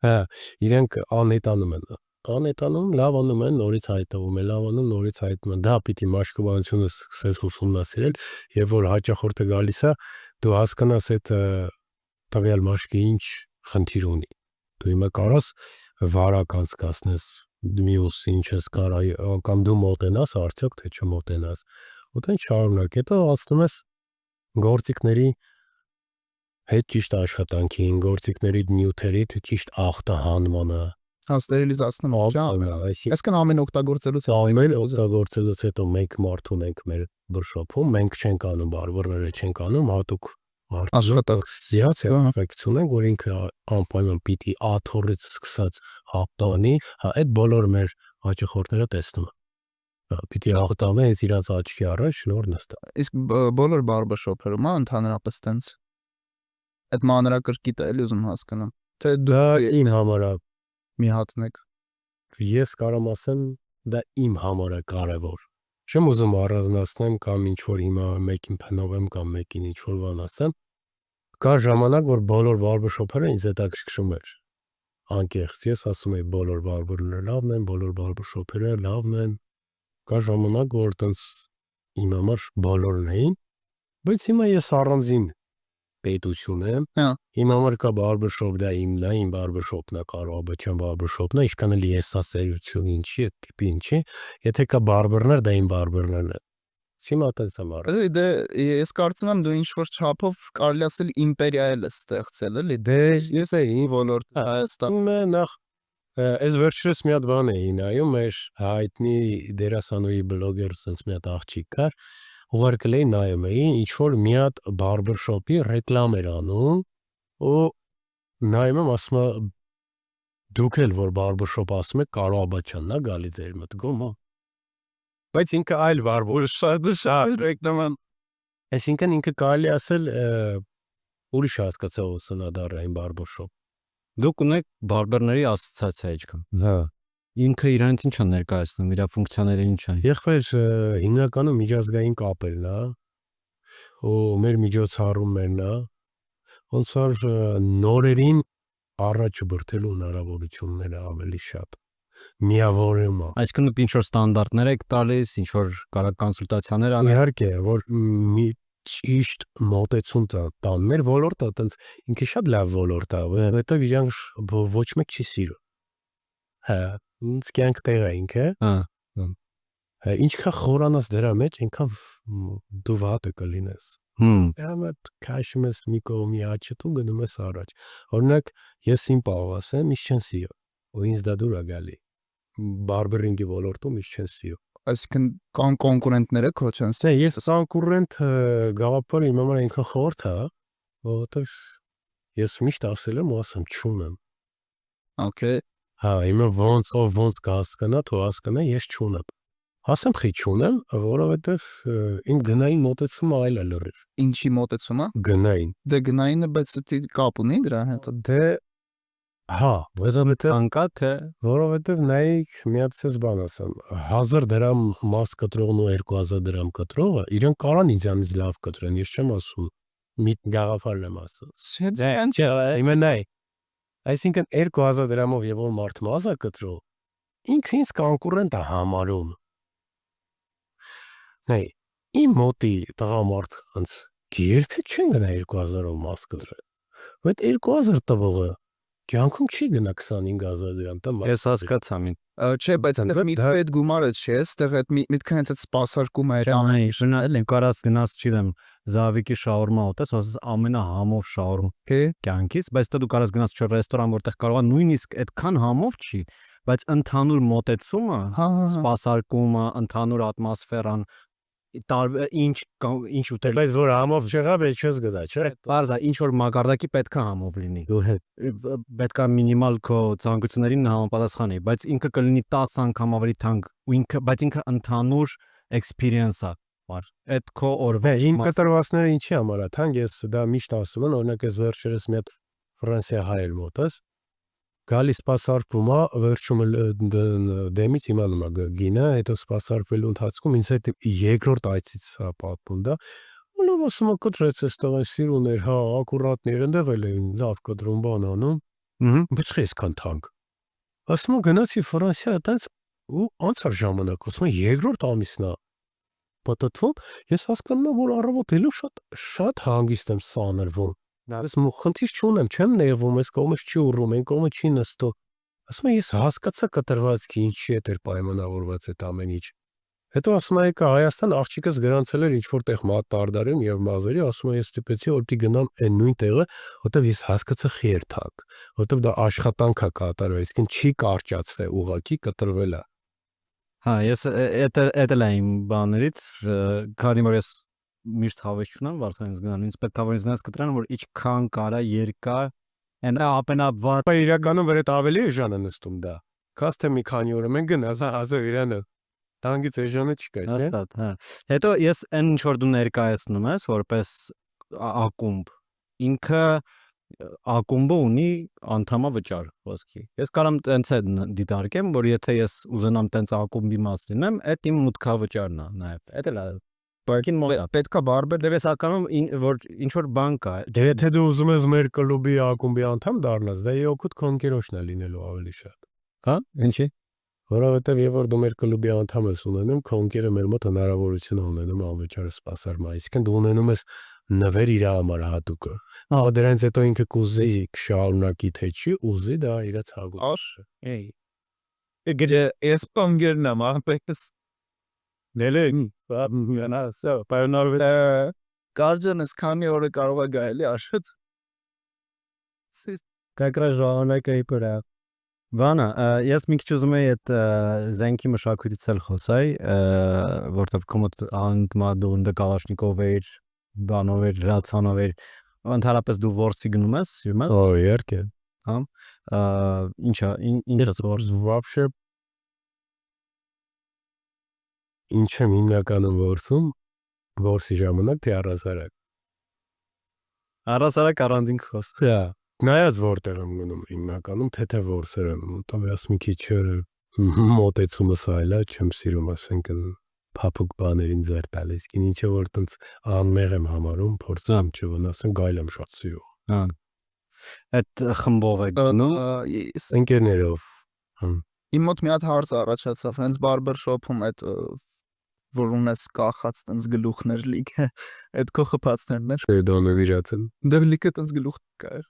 Հա, իրենք անետանում են։ Անետանում, լավ անում են, նորից հայտնվում է, լավ անում, նորից հայտնվում են։ Դա պիտի մաշկաբանությունը սկսես ուսումնասիրել, եւ որ հաճախորդը գալիս է, դու հասկանաս այդ տվյալ մաշկի ինչ խնդիր ունի։ Դու հիմա կարաս վարակ անցկացնես, մյուս ինչ ես կարա, կամ դու մոտենաս, արդյոք թե չմոտենաս։ Ուտեն շարունակ, հետո ասնում ես գործիքների հետ ճիշտ աշխատանքին, գործիքների նյութերի ճիշտ ախտահանմանը։ Հաստերելիզացնում Այսինքն Այսքան ամեն օգտագործելուց ամեն օգտագործելուց հետո մենք մարդ ունենք մեր բրշոփում, մենք չենք անում, բարբերները չենք անում, հատուկ աշխատող զիացիա ֆակցիոն են, որ ինքը անպայման պիտի աթոռից սկսած ապտանի, հա այդ բոլոր մեր հաճախորդները տեսնում են։ Պիտի ախտավեն այս իրաց աչքի առաջ նոր նստա։ Իսկ բոլոր բարբերշոփերում է ընդհանրապես տենց այդ մանրակրկիտ է էլի ուզում հասկանամ։ Թե Դա իմ համար է, մի հատնեք։ ես կարամ ասեմ, դա իմ համար է կարևոր։ Չեմ ուզում առանձնացնեմ կամ ինչ որ հիմա մեկին փնովեմ կամ մեկին ինչ որ բան ասեմ։ Կա ժամանակ, որ բոլոր բարբերշոփերը ինձ հետաքրքրում էր։ Անկեղծ ես ասում եի բոլոր բարբերները լավն են, բոլոր բարբերշոփերը լավն են։ Կա ժամանակ, որ տենց իմ համար բոլորն էին, բայց հիմա ես առանձին պետություն եմ։ Հա։ Իմ համար կա բարբերշոփ, դա իմն է, իմ բարբերշոփն է, Կարո Աբաչյան բարբերշոփն է, ինչքան էլ ես ասերություն ինչի, այդ տիպի ինչի, եթե կա բարբերներ, դա իմ բարբերներն են։ Հիմա տենց եմ արել։ Դե ես կարծում եմ դու ինչ որ չափով կարելի ասել իմպերիա էլ ես ստեղծել էլի։ Դե Ես էի ոլորտ Հայաստանում նախ Այս վերջերս մի հատ բան էի նայում, մեր հայտնի դերասանուհի բլոգեր sense մի հատ աղջիկ կար, ուղարկել էի նայում էի, ինչ որ մի հատ barber shop-ի ռեկլամ էր անում, ու նայում եմ, ասում է դուք էլ որ barber shop ասում եք, Կարո Աբաչյանն է գալի ձեր մտքում, հա։ Բայց ինքը այլ barber shop ռեկլամ, այսինքն ինքը կարելի ասել ուրիշ հասկացա ուսանադարային barber shop։ Դուք ունեք բարբերների ասոցիացիա իջքան։ Հա։ Ինքը իրանց ինչ է ներկայացնում, իր ֆունկցիաները ինչ են։ Եղբայր հիմնականում միջազգային կապերն է, ու մեր միջոցառումներն է, ոնց որ նորերին առաջ բրթելու հնարավորությունները ավելի շատ։ Միավորում է։ Այսինքն դուք ինչ որ ստանդարտներ եք տալիս, ինչ որ կարող կոնսուլտացիաներ անեք։ Իհարկե, որ մի ճիշտ մոտեցում տան։ Մեր ոլորտը այտենց ինքը շատ լավ ոլորտ է, որովհետև իրանք ոչ մեկ չի սիրում։ Հա, ինձ կյանք տեղ է ինքը։ Հա։ Ինչքան խորանաս դրա մեջ, այնքան դու վատը կլինես։ Ամեն քաշում ես մի կողմի աչքու գնում ես առաջ։ Օրինակ, ես իմ պահով ասեմ, ինչ չեն սիրում։ Ու ինձ դա դուր է գալի։ Բարբերինգի ոլորտում ինչ չեն սիրում։ Այսինքն կան կոնկուրենտները քո չեն։ Ես կոնկուրենտ գաղափարը իմ համար այնքան խորտ է, որովհետև ես միշտ ասել եմ ու ասեմ չունեմ։ Okay։ Հա, իմը ոնց կհասկանա, թող հասկանա, ես չունեմ։ Ասեմ խի չունեմ, որովհետև իմ գնային մոտեցումը այլ է լրիվ։ Ինչի մոտեցումը։ Գնային։ Դե գնայինը բայց դի կապ ունի դրա հետ։ Դե հա, որովհետև Անկա թե որովհետև նայեք մի հատ ցես բան ասեմ, 1000 դրամ մաս կտրողն ու 2000 դրամ կտրողը, իրեն կարան ինձանից լավ կտրեն, ես չեմ ասում։ Մի գաղափարն եմ ասում։ Չէ, իմը նայ։ Այսինքն 2000 դրամով եւ որ մարդ մազա կտրող, ինքը ինձ կոնկուրենտ է համարում։ Նայ, իմ մոտի տղամարդ անց երբեք չեն գնա 2000-ով մաս կտրել։ Այդ 2000 տվողը կյանքում չի գնա 25000 դրամ տամ։ ես հասկացա մին։ Չէ, բայց մի այդ գումարը չէ, այստեղ այդ միտքը հենց այդ սպասարկումը էր Այ, շնորհել եմ, կարաս գնաս, չգիտեմ, Զավիկի շաուրմա ուտես, ասես ամենահամով շաուրմա կյանքից, բայց դու կարաս գնաս չէ ռեստորան, որտեղ կարող է նույնիսկ այդքան համով չի, բայց ընդհանուր մոտեցումը, սպասարկումը, ընդհանուր ատմոսֆերան, ինչ ուտել։ Բայց որ համով չեղավ, չես գտա, չէ՞։ Բարձա, ինչ որ մակարդակի պետքա համով լինի։ Պետքա մինիմալ քո ցանկություններին համապատասխանի, բայց ինքը կլինի 10 անգամ ավելի թանկ, բայց ինքը ընդհանուր experience է։ Այդ քո օրվա իմ կտրվածները ինչի համար է թանկ, ես դա միշտ ասում եմ, օրինակ ես վերջերս մի հատ Ֆրանսիա հայեր մոտս գալի սպասարկվում է, վերջում դեմից իմանում է գինը, հետո սպասարկվելու ընթացքում ինձ հետ երկրորդ այցից է պատմում դա։ Ու ասում է կտրեց էստեղ այն սիրուներ, հա, ակուրատնի այնտեղ էլ էին լավ կտրում բան անում։ Բայց այսքան թանկ։ Ասում եմ գնացի Ֆրանսիա այտենց ու անցավ ժամանակ, ասում եմ երկրորդ ամիսն է պատտվում, ես հասկանում եմ, որ առավոտելու շատ հանգիստ եմ սանրվում։ Ես խնդիր չունեմ, չեմ նեղվում, այս կողմից չի ուռում, այն կողմը չի նստում։ Ասում եմ ես հասկացա կտրվածքի ինչի հետ էր պայմանավորված այդ ամեն ինչ։ Հետո ասում եմ եկա Հայաստան, աղջիկս գրանցել էր ինչ-որ տեղ մատարդարում եւ մազերի, ասում եմ ես ստիպեցի որ դի գնամ այն նույն տեղը, որտեվ ես հասկացա խի էր թակ, որտեվ դա աշխատանք է կատարվել, այսինքն չի կարճացվել, ուղակի կտրվել է։ Հա, ես էդ էլ եմ բաներից, քանի որ ես միշտ հավես չունեմ վարսանից գնալ, ինձ պետք է որ ինձնից կտրան, որ ինչքան կարա երկար, այն ապենաբար։ Բայց իրականում վեր ավելի էժան է նստում դա։ Քաս թե մի քանի օր մենք գնաս 1000 իրանը։ Տանգից էժանը չկա, չէ՞։ Հա։ Հետո ես այն ինչ որ դու ներկայացնում ես, որպես ակումբ, ինքը ակումբը ունի անդամավճար ոսկի։ Ես կարամ տենց է դիտարկեմ, որ եթե ես ուզենամ տենց ակումբի մաս լինեմ, այդ իմ մուտքավճարն է նաև։ Էդ էլ է։ Բայց պետքա բարբեր դեպի սականում որ ինչ որ բան կա։ Դե եթե դու ուզում ես մեր կլուբի ակումբի անդամ դառնաս, դա օգուտ կոնկերոշն է լինելու ավելի շատ։ Հա, ինչի։ Որովհետև երբ որ դու մեր կլուբի անդամ ես ունենում, քո ընկերը մեր մոտ հնարավորություն ունենում անվճար սպասարկում, այսինքն դու ունենում ես նվեր իր համար հատուկը։ Հա, դրանից հետո ինքը կուզի շարունակի թե չի, ուզի դա իր ցագում։ Էй։ Եկե ես կոնգերնա մահպեկս։ Նելեն, բանանասա, պայմանավոր Կարջանս քանի օրը կարող է գայելի աշոտ։ Կակրա ժողովնակի պրա։ Բանը, ես մի քիչ ուզում եի այդ զենքի մշակույթից էլ խոսայի, որտեվ կոմոդ անդմադունը Կալաշնիկով էր, բանով էր, ռացանով էր, ընդհանրապես դու որսի գնում ես, յում ես։ Օ, իհարկե։ Համ, ինչա, ինչա որս։ Вообще ինչ եմ հիմնականում որսում, որսի ժամանակ թե առասարակ։ Առասարակ կարանտին խոս։ Հա, նայած որտեղ եմ գնում հիմնականում թե որսեր եմ, տավես մի քիչ մոտեցումս այլ է, չեմ սիրում, ասենք փափուկ բաներին ձեր տալիս, ինչը որ տենց անմեղ եմ համարում, փորձամ չվնասեմ, գայլ եմ շատ սիրում։ Հա։ Այդ խմբով է գնում։ Ընկերներով։ Իմ մոտ մի հատ հարց առաջացավ, հենց բարբեր շոփում այդ որ ունես կախած տենց գլուխներ լիք, այդ քո խփածներն են։ Դա նվիրացել։ Դե լիքը տենց գլուխ կար։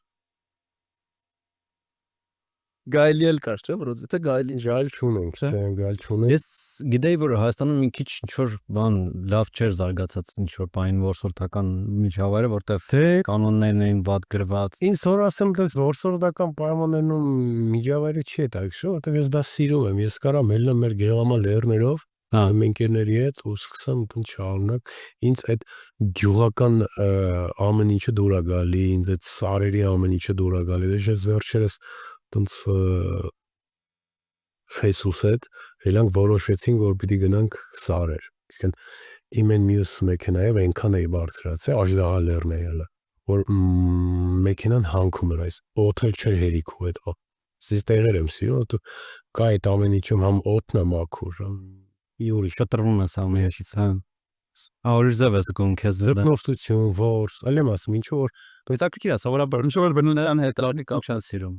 Գայլի էլ կար, չէ՞, որոց եթե գայլի Գայլ չունենք, չէ, գայլ չունենք։ Ես գիտեի, որ Հայաստանում մի քիչ ինչ-որ բան լավ չէր զարգացած ինչ-որ բային որսորդական միջավայրը, որտեղ կանոններն էին վատ գրված։ Ինձ որ ասեմ, դες որսորդական պայմաններն ու միջավայրը չի այդքշո, որտեղ ես դա սիրում եմ։ Ես կարամ ելնեմ մեր գեղամա լեռներով, ընկերների հետ ու սկսեմ տուն շարունակ։ Ինձ այդ գյուղական ամեն ինչը դուր է գալի, ինձ այդ սարերի ամեն ինչը դուր է գալի։ Դες ես վերջերս տենց ֆեյսուս հետ հելանք որոշեցինք, որ պիտի գնանք սարեր։ Իսկ իմ այն մյուս մեքենայով այնքան էի բարձրացել, Աժդահա լեռն է ելը, որ մեքենան հանքում էր այս օդը չէր հերիքու այդ։ Ես տեղեր եմ սիրում, դու կա այդ ամեն ինչում համ օդն է մաքուր, Յուրի կտրվում ես ամենից, հա։ Աուրիզավ ես գում քեզ ձգնորսություն, որս, այլ եմ ասում, ինչ որ Պետքրքիր է, սովորաբար ինչ որ բնում նրան հետ լարնի կամ չան սիրում։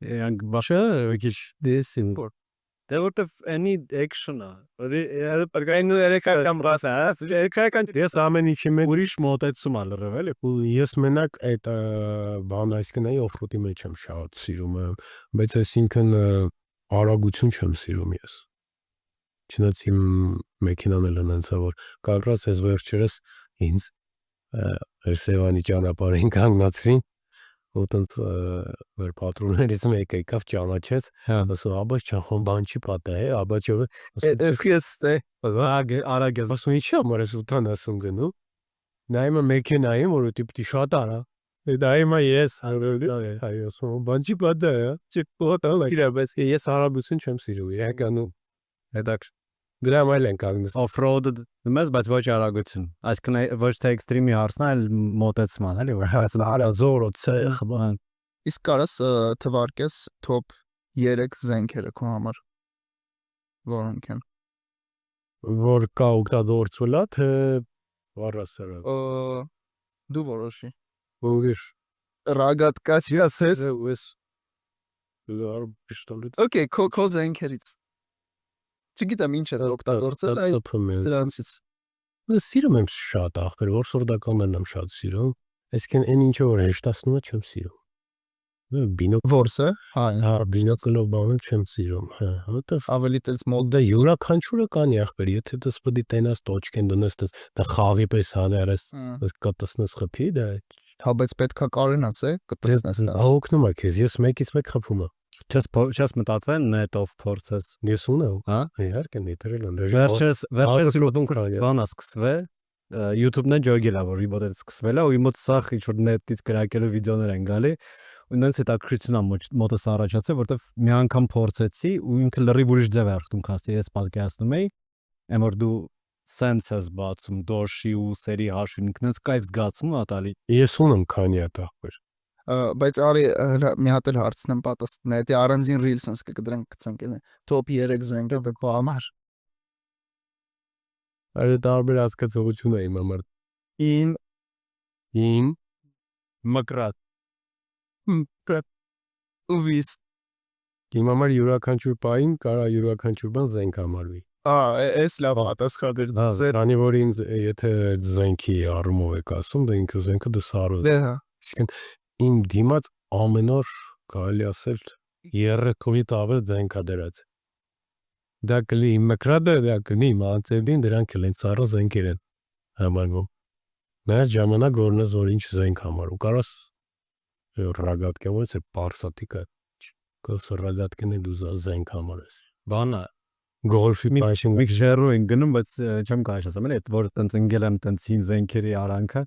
Իրանք բաշը քիչ դեսին։ Դե որտեվ any action-ը, որի երեքա կամ ռասա, երեքական ես ամեն ինչի մեջ ուրիշ մոտեցում ա լրիվ էլի։ Ու ես մենակ այդ բանը այսքան էի օֆրոդի մեջ եմ շատ սիրում, բայց այսինքն արագություն չեմ սիրում ես։ Չնայած իմ մեքենան էլ հնացա որ կալրած ես վերջերս ինձ Սևանի ճանապարհին կանգնացրին ու տենց որ պատրոններից մեկը եկավ ճանաչեց, ասում աբաց չախոն բան չի պատահ է, աբաչովը Էֆքեստ է։ արագ ես ասում ինչի՞ համար ես 80 գնում։ Նայում եմ մեքենային, որ դիպտի շատ արա։ Դա հիմա ես հայ ասում բան չի պատահ է, չփոթալ է, բայց ես արագություն չեմ սիրում, իրականում։ հետաքրքիր։ Դրա մայլ են կանգնես։ Off-road դիմես, բայց ոչ արագություն։ Այսինքն ոչ թե էքստրեմի հարցն է, այլ մոտեցման, էլի որ հասն արա զորո ցեխ բան։ Իսկ կարաս թվարկես top 3 զենքերը քո համար։ Որոնք են։ Որ կա օգտագործվելա, թե առասարակ։ Դու որոշի։ Ուրիշ Ռագատկաչի ասես։ Ես լար պիստոլետ։ Okay, քո զենքերից։ Չգիտեմ ինչ է օգտագործել, այլ դրանցից։ Ես սիրում եմ շատ ախր, որսորդականներն եմ շատ սիրում, այսինքն այն ինչը որ հեշտացնում է չեմ սիրում։ Բինոկ Որսը։ հա, բինոկլով բանը չեմ սիրում, հա, որտեվ Ավելի տես մոտ դա յուրաքանչյուրը կանի ախր, եթե դες պիտի տենաս տոճկեն դնես, դա խաղի պես հաներես, կտեսնես խփի, դա հա բայց պետքա կարենաս է, կտեսնես դա։ Հոգնում է քեզ, ես մեկից մեկ խփում եմ։ Չես մտածեն net-ով փորձես։ Ես ունեմ, հա, իհարկե նետերել են։ Վերջերս բանը սկսվել, YouTube-ն ջոգելա, որ իբոդից սկսվել է, ու իմոց սախ ինչ-որ net-ից գրակելու վիդեոներ են գալի, ու նենց հետաքրքրություն է մոտս առաջացել, որտեվ մի անգամ փորձեցի ու ինքը լրիվ ուրիշ ձև է ախտում, քան ես պատկերացնում էի, այն որ դու sense ես բացում, դոշի ու սերի հաշվին, ինքնից կայֆ զգացում ա տալի։ Ես ունեմ քանի հատ ախր։ Բայց արի մի հատ էլ հարցնեմ պատասխանը, եթե առանձին reels-ս կդրանք գցենք, top 3 զենքը բեկո համար։ Այդ տարբեր հասկացողություն է իմ համար։ Իմ մկրատ։ Ուվիս։ Իմ համար յուրաքանչյուր պահին կարա յուրաքանչյուր բան զենք համարվի։ Էս լավ պատասխան էր ձեր։ Քանի որ ինձ եթե զենքի առումով եք ասում, դա ինքը զենքը դու սարու։ Դե հա։ Իսկն իմ դիմաց ամեն օր կարելի ասել 30-ից ավել զենք ա դրած։ Դա կլի իմ մկրատը, դա կլի իմ անձերին, դրանք էլ են սարը զենքեր են համարվում։ Նայած ժամանակ որնես որ ինչ զենք համար ու կարաս ռագատկա ոնց է պարսատիկա կսրագատքն դու զենք համարես։ Բանը Գոլֆի մաշին մի ժերո են գնում, բայց չեմ կարող ասեմ, էլի, որ տենց ընկել եմ տենց հին զենքերի արանքը,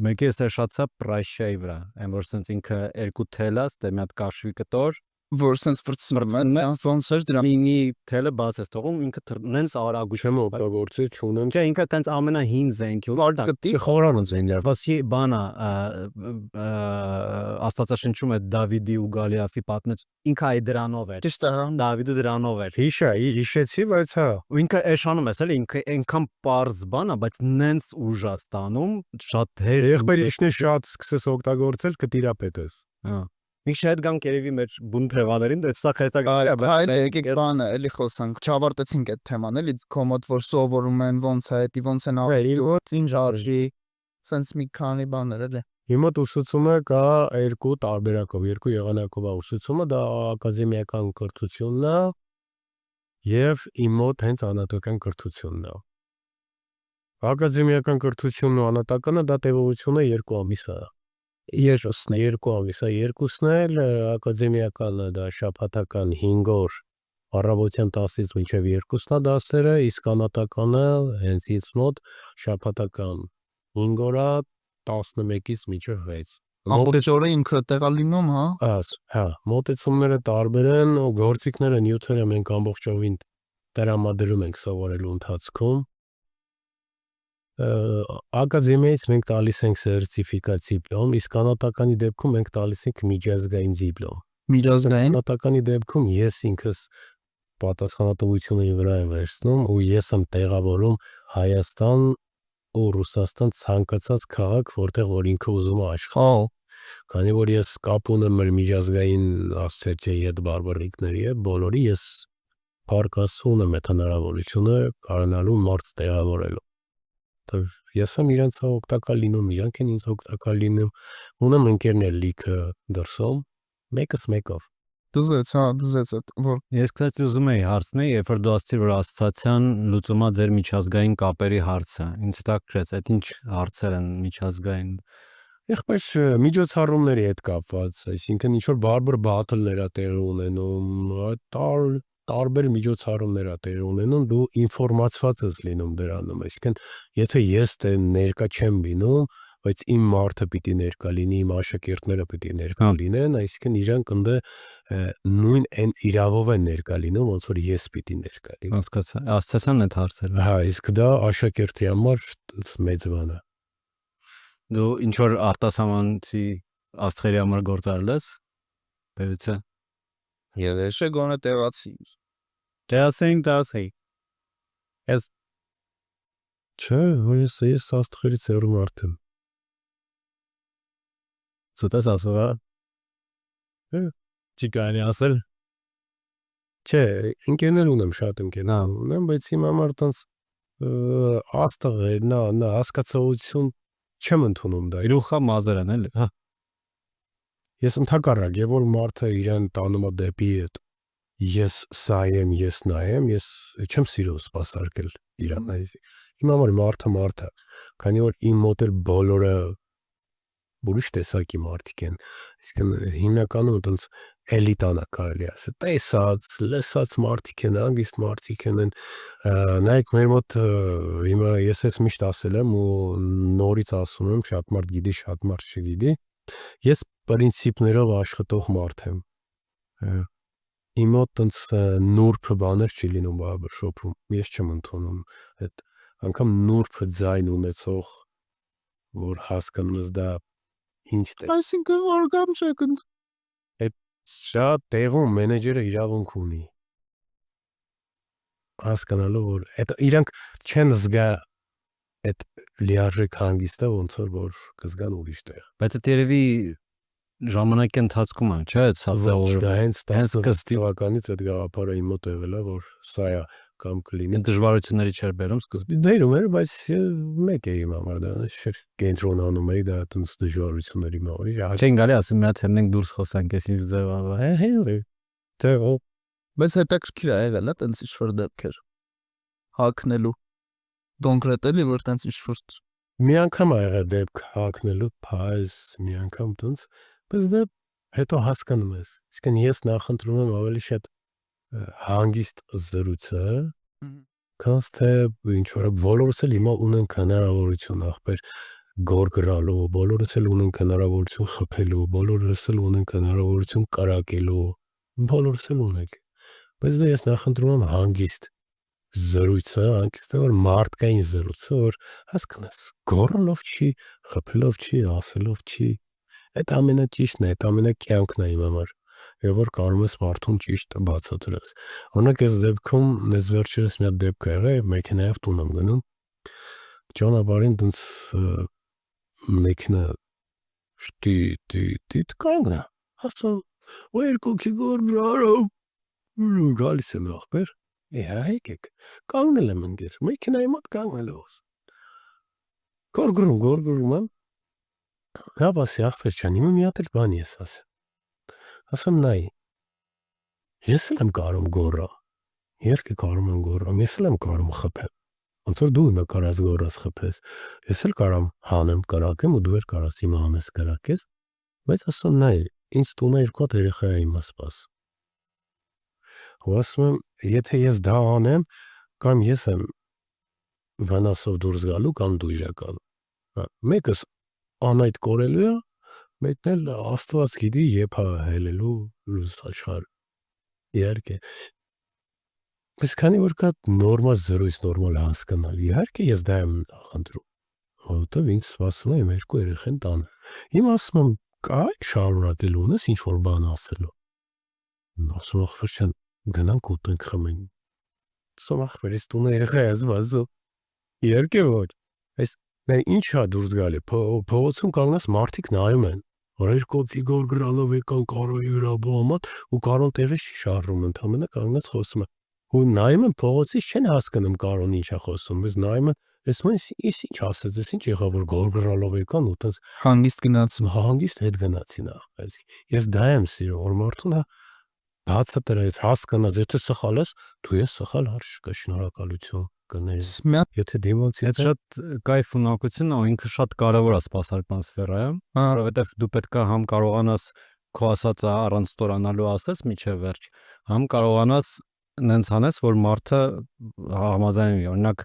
մեկը էս շացա պրայշայի վրա, այն որ տենց ինքը երկու թելաս, դե մի հատ կաշվի կտոր, որ sense վրցնում են, ոնց էր դրա մինի թելը բաց ես թողում, ինքը նենց արագ չեմ օգտագործել, չունեմ։ Չէ, ինքը տենց ամենահին զենքի Կտի խորան զենքեր։ Վասի բանա Աստվածաշնչում է Դավիդի ու Գալիաֆի պատմեց, ինքը այ դրանով էր։ ճիշտ է, Դավիդը դրանով էր։ Հիշեցի, բայց հա։ Ու ինքը էշանում ես, էլի, ինքը այնքան པարզ բան է, բայց նենց ուժ է ստանում, շատ Եղբայրիշն շատ սկսես օգտագործել կտիրապետես։ Հա։ Մի շատ գամ կերևի մեր բուն թևաներին, դա սա հետագա Հայր եկեք բանը էլի խոսանք, չավարտեցինք այդ թեման, էլի կոմոդ որ սովորում են, ոնց է, դա ոնց են ապրում, ինչ արժի, sense մի քանի բաներ էլի։ Հիմա ուսուցումը կա երկու տարբերակով, երկու եղանակով է ուսուցումը, դա ակադեմիական կրթությունն է եւ իմ մոտ հենց անատական կրթությունն է։ Ակադեմիական կրթությունն ու անատականը դա տևողությունը 2 ամիս է։ Երկուսն է, 2 ամիս է, երկուսն էլ ակադեմիականը դա շաբաթական 5 օր առավոտյան 10-ից մինչև 2-ն է դասերը, իսկ անատականը հենց ինձ մոտ շաբաթական 5 օր 11-ից մինչև 6։ ամբողջ օրը ինքը տեղա լինում, հա։ Հա, մոտեցումները տարբեր են, ու գործիքները, նյութերը մենք ամբողջովին տրամադրում ենք սովորելու ընթացքում։ Ակադեմիայից մենք տալիս ենք սերտիֆիկատ դիպլոմ, իսկ անատականի դեպքում մենք տալիս ենք միջազգային դիպլոմ։ Միջազգային Անատականի դեպքում ես ինքս պատասխանատվությունը վրա եմ վերցնում ու ես եմ տեղավորում Հայաստան ու Ռուսաստան ցանկացած քաղաք, որտեղ որ ինքը ուզում է աշխատել։ Քանի որ ես կապ ունեմ մեր միջազգային ասոցիացիայի հետ բարբառիկների հետ, բոլորի ես փառք Աստծո ունեմ այդ հնարավորությունը կարողանալու մարդ տեղավորելու։ Ես եմ իրենց օգտակար լինում, իրանք են ինձ օգտակար լինում, ունեմ ընկերներ լիքը դրսում, մեկս մեկով։ դզեց, հա, դզեց այդ որ Ես կցած ուզում եի հարցնել, երբ որ դու ասացիր, որ ասոցիացիան լուծում է ձեր միջազգային կապերի հարցը, ինձ հետաքրքրեց, այդ ինչ հարցեր են միջազգային։ Եղբայր միջոցառումների հետ կապված, այսինքն ինչ որ բարբեր բաթլներ է տեղի ունենում, տարբեր միջոցառումներ է տեղի ունենում, դու ինֆորմացված ես լինում դրանում, այսինքն եթե ես ներկա չեմ լինում, բայց իմ մարդը պիտի ներկա լինի, իմ աշակերտները պիտի ներկա լինեն, այսինքն իրանք ընդ նույն այն իրավով են ներկա լինում, ոնց որ ես պիտի ներկա լինեմ։ Հասկացա, ասոցիացիան այդ հարցերը։ Հա, իսկ դա աշակերտի համար մեծ բան է։ Դու ինչ որ արտասահմանցի աստղերի համար գործարել ես։ Բերեցե։ եւ էշե գոնե տեղացի։ Դասեի։ Ես Չէ, ես աստղերից հեռու մարդ եմ։ ցտես ասողա։ Չի կարելի ասել։ Չէ, ընկերներ ունեմ, շատ ընկերներ ունեմ, բայց իմ համար տենց աստղեր, նա հասկացողություն չեմ ընդունում դա։ Իրուխա մազերան էլի։ Հա։ Ես ընդհակառակ, եւ որ մարդը իրան տանում է դեպի այդ ես սա եմ, ես նա եմ, ես չեմ սիրում սպասարկել իրան այս։ Իմ համար մարդը, քանի որ իմ մոտ էլ բոլորը ուրիշ տեսակի մարդիկ են, իսկ հիմնականում տենց էլիտան է կարելի ասել, տեսած, լսած մարդիկ են, անգիստ մարդիկ են, նայեք մեր մոտ հիմա ես ես միշտ ասել եմ ու նորից ասում եմ, շատ մարդ գիտի, շատ մարդ չգիտի, ես պրինցիպներով աշխատող մարդ եմ։ Իմ մոտ տենց նուրբ բաներ չի լինում բարբերշոփում, ես չեմ ընդունում այդ անգամ նուրբ ձայն ունեցող, որ հասկանում դա ինչ է։ Այսինքն որ կամ չեք Շատ տեղում մենեջերը իրավունք ունի հասկանալու որ այդ իրանք չեն զգա այդ լիարժեք հանգիստը ոնց որ կզգան ուրիշ տեղ Բայց այդ երևի ժամանակի ընթացքում է, չէ՞, ցածը դա հենց 10 թվականից այդ գաղափարը իմ մոտ եղել է որ սա է կամ կլինի դժվարությունների չէր բերում սկզբից դերում էր բայց մեկ է իմ համար դա չէր կենտրոնանում էի դա այդպես դժվարությունների մեջ չեն գալի ասում մի հատ հենենք դուրս խոսանք էս ինչ ձև աղա թե բայց հետաքրքիր է եղել է տենց ինչ որ դեպքեր հակնելու կոնկրետ էլի որ տենց ինչ որ մի անգամ ա եղել դեպք հակնելու փայս մի անգամ տենց բայց դա Հետո հասկանում ես, իսկ ես նախընտրում եմ ավելի շատ հանգիստ զրույցը, քան թե ինչ որ բոլորս էլ հիմա ունենք հնարավորություն ախպեր գորգրալու, բոլորս էլ ունենք հնարավորություն խփելու, բոլորս էլ ունենք հնարավորություն կարակելու, բոլորս էլ ունենք, բայց ես նախընտրում եմ հանգիստ զրույցը, հանգիստ որ մարդկային զրույցը, որ հասկանաս, գոռալով չի, խփելով չի, ասելով չի, այդ ամենաճիշտն է, այդ ամենակյանքն է իմ համար, եւ որ կարող ես մարդուն ճիշտ բացատրես։ Օրինակ այս դեպքում ես վերջերս մի հատ դեպք ա եղել, մեքենայով տուն եմ գնում, ճանապարհին տենց մեքենա շտի կանգնա, ասում, ու երկուքի գորգրալով գալիս եմ ախպեր, եկեք, կանգնել եմ ընկեր, մեքենայի մոտ կանգնելով գորգրում եմ, հավ ասի ախպեր չան, իմը մի հատ էլ բան ես ասեմ նայի, ես էլ եմ կարում գորրա, երկը կարում եմ գորրամ, ես էլ եմ կարում խփեմ, ոնց որ դու իմը կարաս գորրաս խփես, ես էլ կարամ հանեմ կրակեմ ու դու էլ կարաս իմը հանես կրակես, բայց ասում նայի, ինձ տունը երկու հատ երեխա է իմը սպաս, ու ասում եմ, եթե ես դա անեմ, կամ ես եմ վնասով դուրս գալու, կամ դու իրականում, մեկս անայդ կորելու է, մեկն էլ աստված գիտի եփա հելելու աշխարհ, իհարկե, բայց քանի որ կա նորմալ զրույց, նորմալ հասկանալ, իհարկե ես դա եմ նախընտրում, որովհետև ինձ սպասում է իմ երկու երեխան տանը, իմ ասում եմ, կա շարունակել ունես ինչ որ բան ասելու, ասում ախպեր չեն, գնանք ուտենք խմենք, ասում ախպեր ես տունը երեխա ես վազում, իհարկե ոչ, այս ինչ է դուրս գալի, փողոցում կանգնած մարդիկ նայում են, որ երկոքի գորգրալով եկան կարոյի վրա բոմատ ու կարոն տեղից չի շարժում, ընդամենը կանգնած խոսում է, ու նայում են փողոցից չեն հասկանում կարոն ինչ է խոսում, բայց նայում են, ես ինչ ասեց, ես ինչ եղավ որ գորգրալով եկան ու տենց Հանգիստ գնացում։ հանգիստ հետ գնացին ախպեր, ես դա եմ սիրում, որ մարդուն բացատրես, հասկանաս, եթե սխալ ես, դու ես սխալ հարց կա, շնորհակալություն կներես, եթե դիմացի Այդ շատ կայֆ ունակությունն է, ինքը շատ կարևոր է սպասարկման սֆերայում, որովհետև դու պետք է համ կարողանաս քո ասածը առանց ստորանալու ասես միջև վերջ, համ կարողանաս նենց անես, որ մարդը համաձայնվի, օրինակ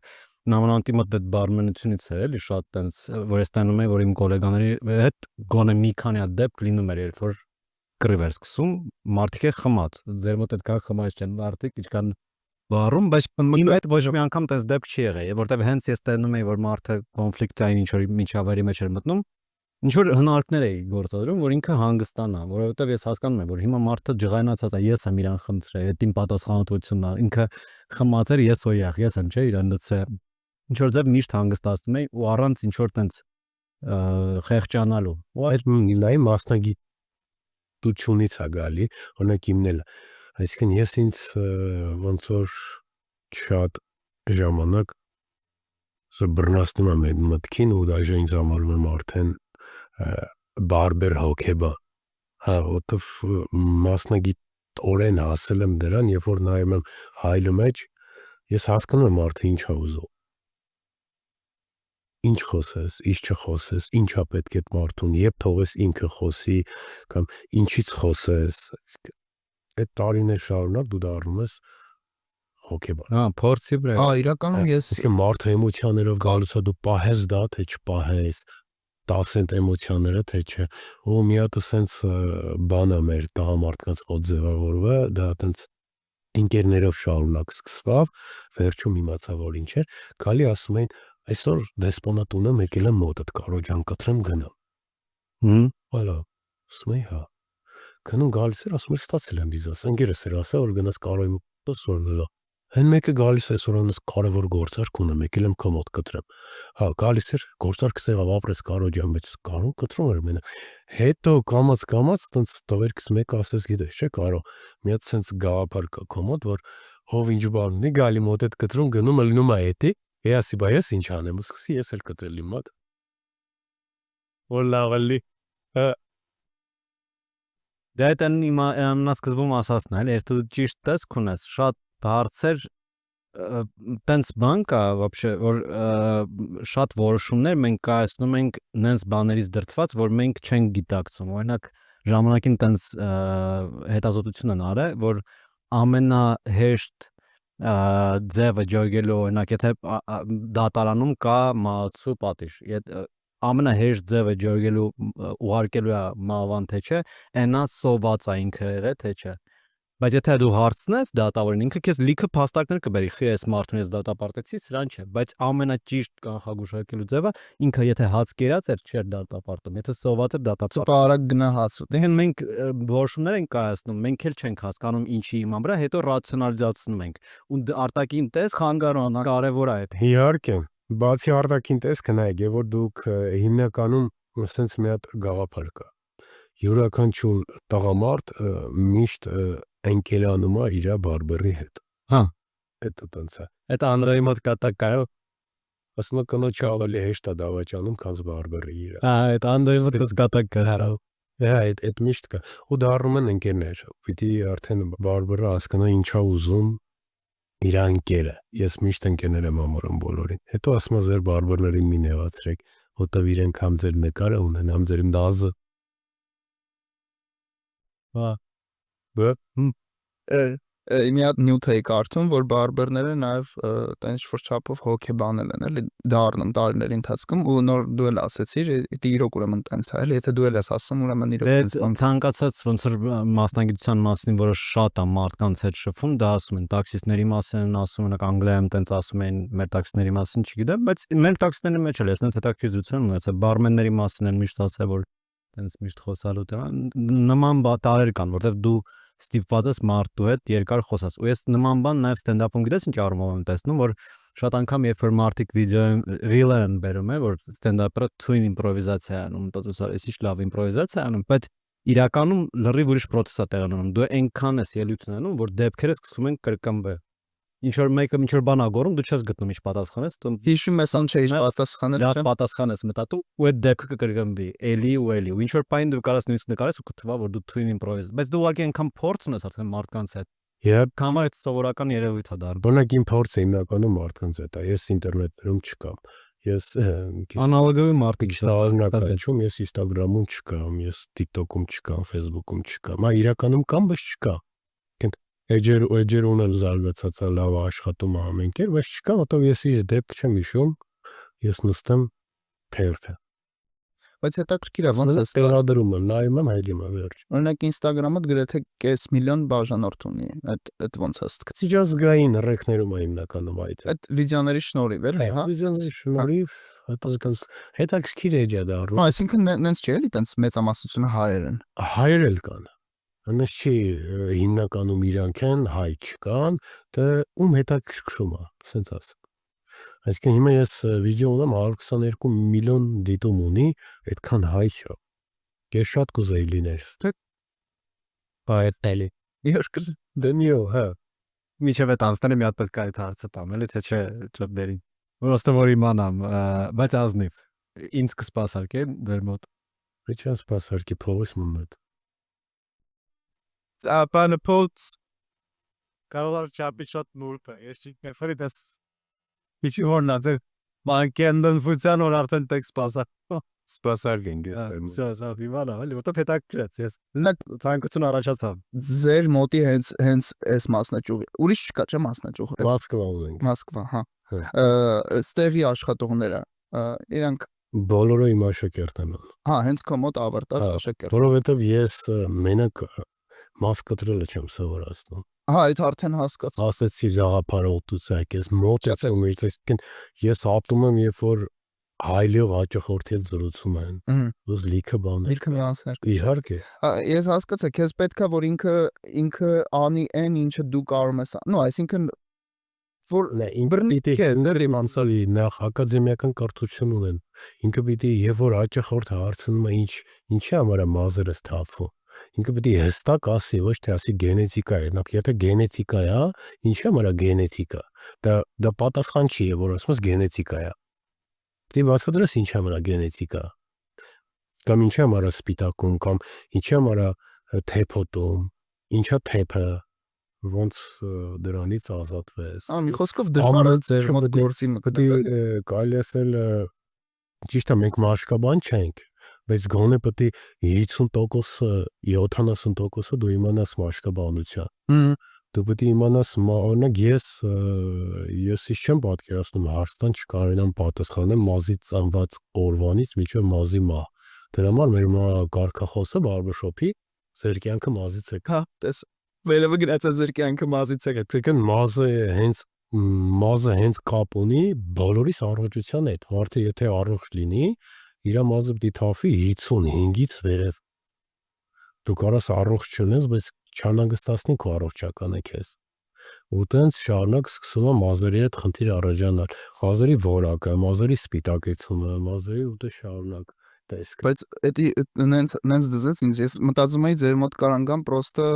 նամանանտի մոտ այդ բարմենությունից էր էլի շատ տենց, որ ես տենում եմ, որ իմ գոլեգաների հետ գոնե մի քանի հատ դեպք լինում էր, երբ որ կռիվ էր սկսում, մարդիկ է խմած, ձեր մոտ այդքան խմած չեն մարդիկ, ինչքան բարում, բայց իմ հետ ոչ մի անգամ տես դեպք չի եղել, որտեվ հենց ես տենում եմ, որ մարդը կոնֆլիկտային ինչ որ միջավայրի մեջ էր մտնում, ինչ որ հնարքներ էի գործադրում, որ ինքը հանգստանա, որովհետև ես հասկանում եմ, որ հիմա մարդը ջղայնացած է, ես եմ իրան խնդրել, այդ իմ պատասխանատվությունն է, ինքը խմած էր, ես օյախ, ես եմ, չէ, իրան դծել, ինչ որ ձև միշտ հանգստացնում էի ու առանց ինչ որ տենց խեղճանալու, ու այդ նայի մասնագիտությունից է գալի, օրինակ իմն էլ, այսինքն ես ինձ ոնց որ շատ ժամանակ բռնացնում եմ այդ մտքին ու դաժե ինձ համարում եմ արդեն բարբեր հոգեբան, որտեվ մասնագիտորեն ասել եմ դրան, երբ որ նայում եմ հայլու մեջ, ես հասկանում եմ մարդը ինչ է ուզում, ինչ խոսես, ինչ չխոսես, ինչա պետք է այդ մարդուն, երբ թողես ինքը խոսի, կամ ինչից խոսես, այդ տարիներ շարունակ դու դառնում ես հոգեբան, փորձի վրա, Իրականում ես իսկ մարդը էմոցիաներով գալուց է դու պահես դա, թե չպահես, 10% էմոցիաները, թե չէ, ու մի հատ սենց բան է մեր տղամարդկանց մոտ ձևավորվել, դա տենց ինկերներով շարունակ սկսվավ, վերջում իմացա, որ ինչ էր, գալի ասում էին, այսօր դեսպոնատունը մեկել եմ մոտդ, կարո ջան կտրեմ գնամ, այլա, ասում էի հա, գնում գալիս էր, ասում էր ստացել եմ վիզաս, ընկերս էր ասա, որ գնաս կարոյի մոտս որնելա, հեն մեկը գալիս է սորանս կարևոր գործարք ունեմ, եկել եմ քո մոտ կտրեմ, հա, գալիս էր, գործարքս եղավ ապրես կարո ջան, բայց կարոն կտրում էր մենը, հետո կամաց, տենց տվերքս մեկը ասես գիտես, չէ կարո, մի հատ սենց գաղափար կա քո մոտ, որ ով ինչ բան ունի, գալի մոտ այդ կտրում գնում է լինում է էտի, ասի բայ ես ինչ անեմ, ու սկսի ես էլ կտրել իմ մոտ, որ լավ էլի, դա այդ սկզբում ասածն է, երբ դու ճիշտ տեսք ունես, շատ հարցեր տենց բան կա, вообще, որ շատ որոշումներ մենք կայացնում ենք նենց բաներից դրդված, որ մենք չենք գիտակցում, օրինակ ժամանակին տենց հետազոտություն են արել, որ ամենահեշտ ձևը ջոգելու օրինակ եթե դատարանում կա մահացու պատիժ, ամենահեշտ ձևը ջոգելու ուղարկելու է մահվան թե չէ, այնա սոված է ինքը եղե թե չէ։ Բայց եթե դու հարցնես դատավորին, ինքը քեզ լիքը փաստարկներ կբերի, խի ես մարդուն ես դատապարտեցի, սրան չէ, բայց ամենաճիշտ կանխագուշակելու ձևը ինքը եթե հաց կերած էր, չէր դատապարտում, եթե սոված էր դատապարտում։ Արագ գնա հացու։ Դե մենք որոշումներ ենք կայացնում, մենք էլ չենք հասկանում ինչի հիման վրա, հետո ռացիոնալիզացնում ենք։ Ու արտաքին տես խանգարան կարևոր է այդ։ Իհարկե, բացի արտաքին տեսքը նայեք, եւ որ դուք հիմնականում ասենց մի հատ գաղափար կա։ Յուրաքանչյուր տղամարդ միշտ ընկերանում է իր բարբերի հետ։ Հա, Դա տենց է։ այդ Անդրեի մոտ կատակ կա։ Ասում է կնոջը ավելի հեշտ է դավաճանում, քան բարբերի իր։ Հա, այդ Անդրեի մոտ կատակ կա։ Այդ միշտ կա։ Ու դառնում են ընկերներ։ Պիտի արդեն բարբերը հասկանա ինչա ուզում իր ընկերը։ Ես միշտ ընկերներ եմ ամորում բոլորին։ Հետո ասում է ձեր բարբերներին մի նեղացրեք, որտեվ իրենք համ ձեր նկարը ունեն, համ ձեր դազը։ Մի հատ նյութ էի կարդում, որ բարբերները նաև տենց ինչ-որ չափով հոգեբանել են, էլի դառնում տարիների ընթացքում ու նոր դու էլ ասեցիր, իրոք ուրեմն տենց է, էլի եթե դու էլ ես ասում, ուրեմն իրոք տենց բան։ Ցանկացած ոնց որ մասնագիտության մասին, որը շատ է մարդկանց հետ շփվում, դա ասում են տաքսիստների մասին են ասում, օրինակ Անգլիայում տենց ասում են, մեր տաքսիստների մասին չգիտեմ, բայց մեր տաքսիստների մեջ էլ ես տենց հետաքրքրություն ունեցա, բարմենների մասին են միշտ ասել, որ տենց միշտ խոսալու դրա նման տարեր կան, որտեղ դու ստիպված ես մարդու հետ երկար խոսած։ Ու ես նման բան նաև ստենդափում գիտես ինչ առումով եմ տեսնում, որ շատ անգամ երբ որ մարդիկ վիդեոյում ռիլեր են բերում, որ ստենդափը թույն իմպրովիզացիա է անում, պատուսար, էսի լավ իմպրովիզացիա անում, բայց իրականում լրիվ ուրիշ process է տեղի ունենում։ Դու այնքան ես ելույթ ունենում, որ դեպքերը սկսում են կրկնվել։ Ինչ որ մեկը ինչ որ բան ա գորում, դու չես գտնում ինչ պատասխանես, դու Հիշում ես ինչ էի պատասխանել, դա պատասխանես մտածում ու այդ դեպքը կկրկնվի, էլի ու էլի։ Ու ինչ որ պայն դու կարաս նույնիսկ նկարես ու կթվա, որ դու թույն իմպրովիզ։ Բայց դու ուղղակի այնքան փորձ ունես արդեն մարդկանց հետ։ Կամա այդ սովորական երևույթ է դառնում։ Բնակ իմ փորձը հիմնականում մարդկանց հետ է։ Ես ինտերնետում չկամ։ Ես անալոգովի մարդիկ շարունակացում, ես Instagram-ում չկամ, ես TikTok-ում չկամ, Facebook-ում չկամ։ Մա իրականում կամ բայց չկա։ Էջեր ունել զարգացած է, լավ աշխատում է ամենքեր, բայց չկա, որտեղ ես իր դեպք չեմ հիշում, ես նստեմ թերթը։ Բայց հետաքրքիր է ոնց է տեղադրում եմ, նայում եմ, հայլում եմ վերջ։ Օրինակ Instagram-ը գրեթե 500,000 բաժանորդ ունի, այդ ոնց է ստկացի։ Միջազգային ռեքներում է հիմնականում այդ։ Այդ վիդեոների շնորհիվ էլի, հա։ Վիդեոների շնորհիվ հետաքրքիր էջ է դառնում։ Այսինքն նենց չի էլի, տենց մեծամասնությունը հայեր են։ Հայեր էլ կան։ Անես չի հիմնականում իրանք են, հայ չկան, դա ում հետաքրքրում է, ասենց ասեմ։ Այսինքն հիմա ես վիդեո ունեմ 122 միլիոն դիտում ունի, այդքան հայ չէ։ Ես շատ կուզեի լիներ։ Բայետելի։ Երկրի Դենիո, հա։ Միջև այդ անցները մի հատ պետք է այդ հարցը տամ, էլի թե չէ ճոպդերին։ Որոստը որ իմանամ, բայց ազնիվ։ Ինձ կսպասարկե դեր մոտ։ Ինչ սպասարկի փողոց մոտ։ Ապանը փոց կարող չափի շատ նուրբ է։ Ես չիքնեֆերի դες Իչի հորնա ձեր մանկենդն ֆունկցիան որ արդեն տեքս Սպասարկենք։ Սա վիվալա, էլի որտե հետաքրքրեց ես։ Լակ Ցանկություն առաջացավ։ ձեր մոտի հենց այս մասնաճյուղի։ Ուրիշ չկա, չէ՞ մասնաճյուղ։ Մոսկվա ունենք։ Մոսկվա, հա։ Ստևի աշխատողները իրանք Բոլորը իմ աշակերտն են։ հա, հենց քո մոտ ավարտած աշակերտ։ Որովհետև ես մենակ մաս կտրելը չեմ սովորացնում։ Հա, այդ արդեն հասկաց։ Ասեցի գաղափարողտուցակ, ես մոտ եմ, ես ատում եմ, երբ որ հայլով հաճախորդի հետ զրուցում են։ Ոս լիքը բան։ Իրքը միանցներ։ Իհարկե։ Ես հասկացա, քեզ պետքա որ ինքը անի այն ինչը դու կարող ես։ Նո, այսինքն որ Ինբրնիտի հենդերի մանսալի նախ ակադեմիական կրթություն ունեն։ Ինքը պիտի երբ որ հաճախորդը հարցնում է ինչի համար է մազերս թափվում։ Ինքը պիտի հստակ ասի, ոչ թե ասի գենետիկա է։ Նախ եթե գենետիկա է, ինչի համար է գենետիկա։ Դա պատասխան չի, որ ասում ես գենետիկա է։ Դե բացատրես ինչի համար է գենետիկա։ Կամ ինչի համար է սպիտակում, կամ ինչի համար է թեփոտում, ինչա թեփը, ոնց դրանից ազատվես։ Մի խոսքով դժվար է ձեր մոտ գործի Պետք է կարելի ասել ճիշտ է մենք մաշկաբան չենք, բայց գոնե պետք է 50%-ը, 70%-ը դու իմանաս մաշկաբանության։ Դու պետք է իմանաս, օրինակ ես չեմ պատկերացնում Հայաստան չկարողանամ պատասխանել մազի ծնված օրվանից մինչև մազի մահ։ Դրա համար մեր կարգախոսը բարբերշոփի ձեր կյանքը մազից է։ Հա, տես վերևը գրած է ձեր կյանքը մազից է։ Թեկն մազը հենց կապ ունի բոլորիս առողջության հետ։ Մարդը եթե առողջ լինի, իր մազը պիտի թափի 55-ից վերև։ Դու կարաս առողջ չլինես, բայց չանհանգստացնի քո առողջականը քեզ։ Ու տենց շարունակ սկսում է մազերի հետ խնդիր առաջանալ։ Մազերի որակը, մազերի սպիտակեցումը, մազերի ու դե շարունակ տեսք։ Բայց էդի նենց դզեց ինձ, ես մտածում էի ձեր մոտ կարան գան պրոստը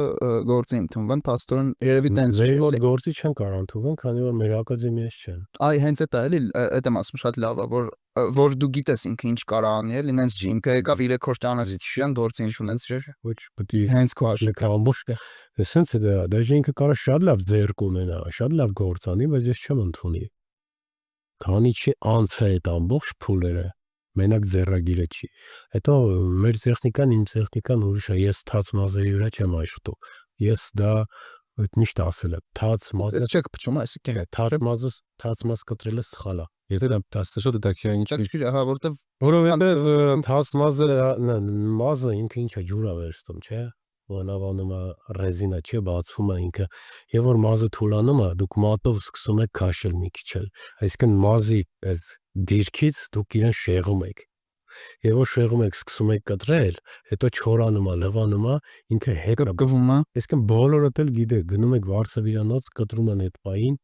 գործի ընդունվեն, փաստորեն երևի տենց չի։ Մեր գործի չեն կարող ընդունվեն, քանի որ մեր ակադեմիայից չեն։ Այ հենց էդ է էլի, էդ եմ ասում, շատ լավ է, որ դու գիտես ինքը ինչ կարա անի, էլի նենց չի, ինքը եկավ 3 օր ճանաչի չեն, գործի ինչ ունենց չէ։ Ոչ, պետք է Հենց քո աշակերտ ամբողջ սենց է դա, դաժե ինքը կարա շատ լավ ձեռք ունենա, շատ լավ գործ անի, բայց ես չեմ ընդունի։ Քանի չի անցա այդ ամբողջ փուլերը, մենակ ձեռագիրը չի։ Հետո մեր տեխնիկան, իմ տեխնիկան ուրիշ է, ես թաց մազերի վրա չեմ աշխատում։ Ես դա միշտ ասել եմ, թաց մազը չեք փչում, այսինքն թաց մազ կտրելը սխալ է։ Եթե դա դասաշոտ դա քիչ հա, որտեվ Որովհետև թաց մազը ինքը ինչա ջուր է վերստում, չէ՞։ Վանավանում է ռեզինա չէ, բացվում է ինքը, եւ որ մազը թուլանում է, դուք մատով սկսում եք քաշել մի քիչ էլ, այսինքն մազի այս դիրքից դուք իրեն շեղում եք, եւ որ շեղում եք, սկսում եք կտրել, հետո չորանում է, լվանում է, ինքը հետ գվում է, այսինքն բոլորդ էլ գիտեք, գնում եք վարսավիրանոց, կտրում են այդ պային,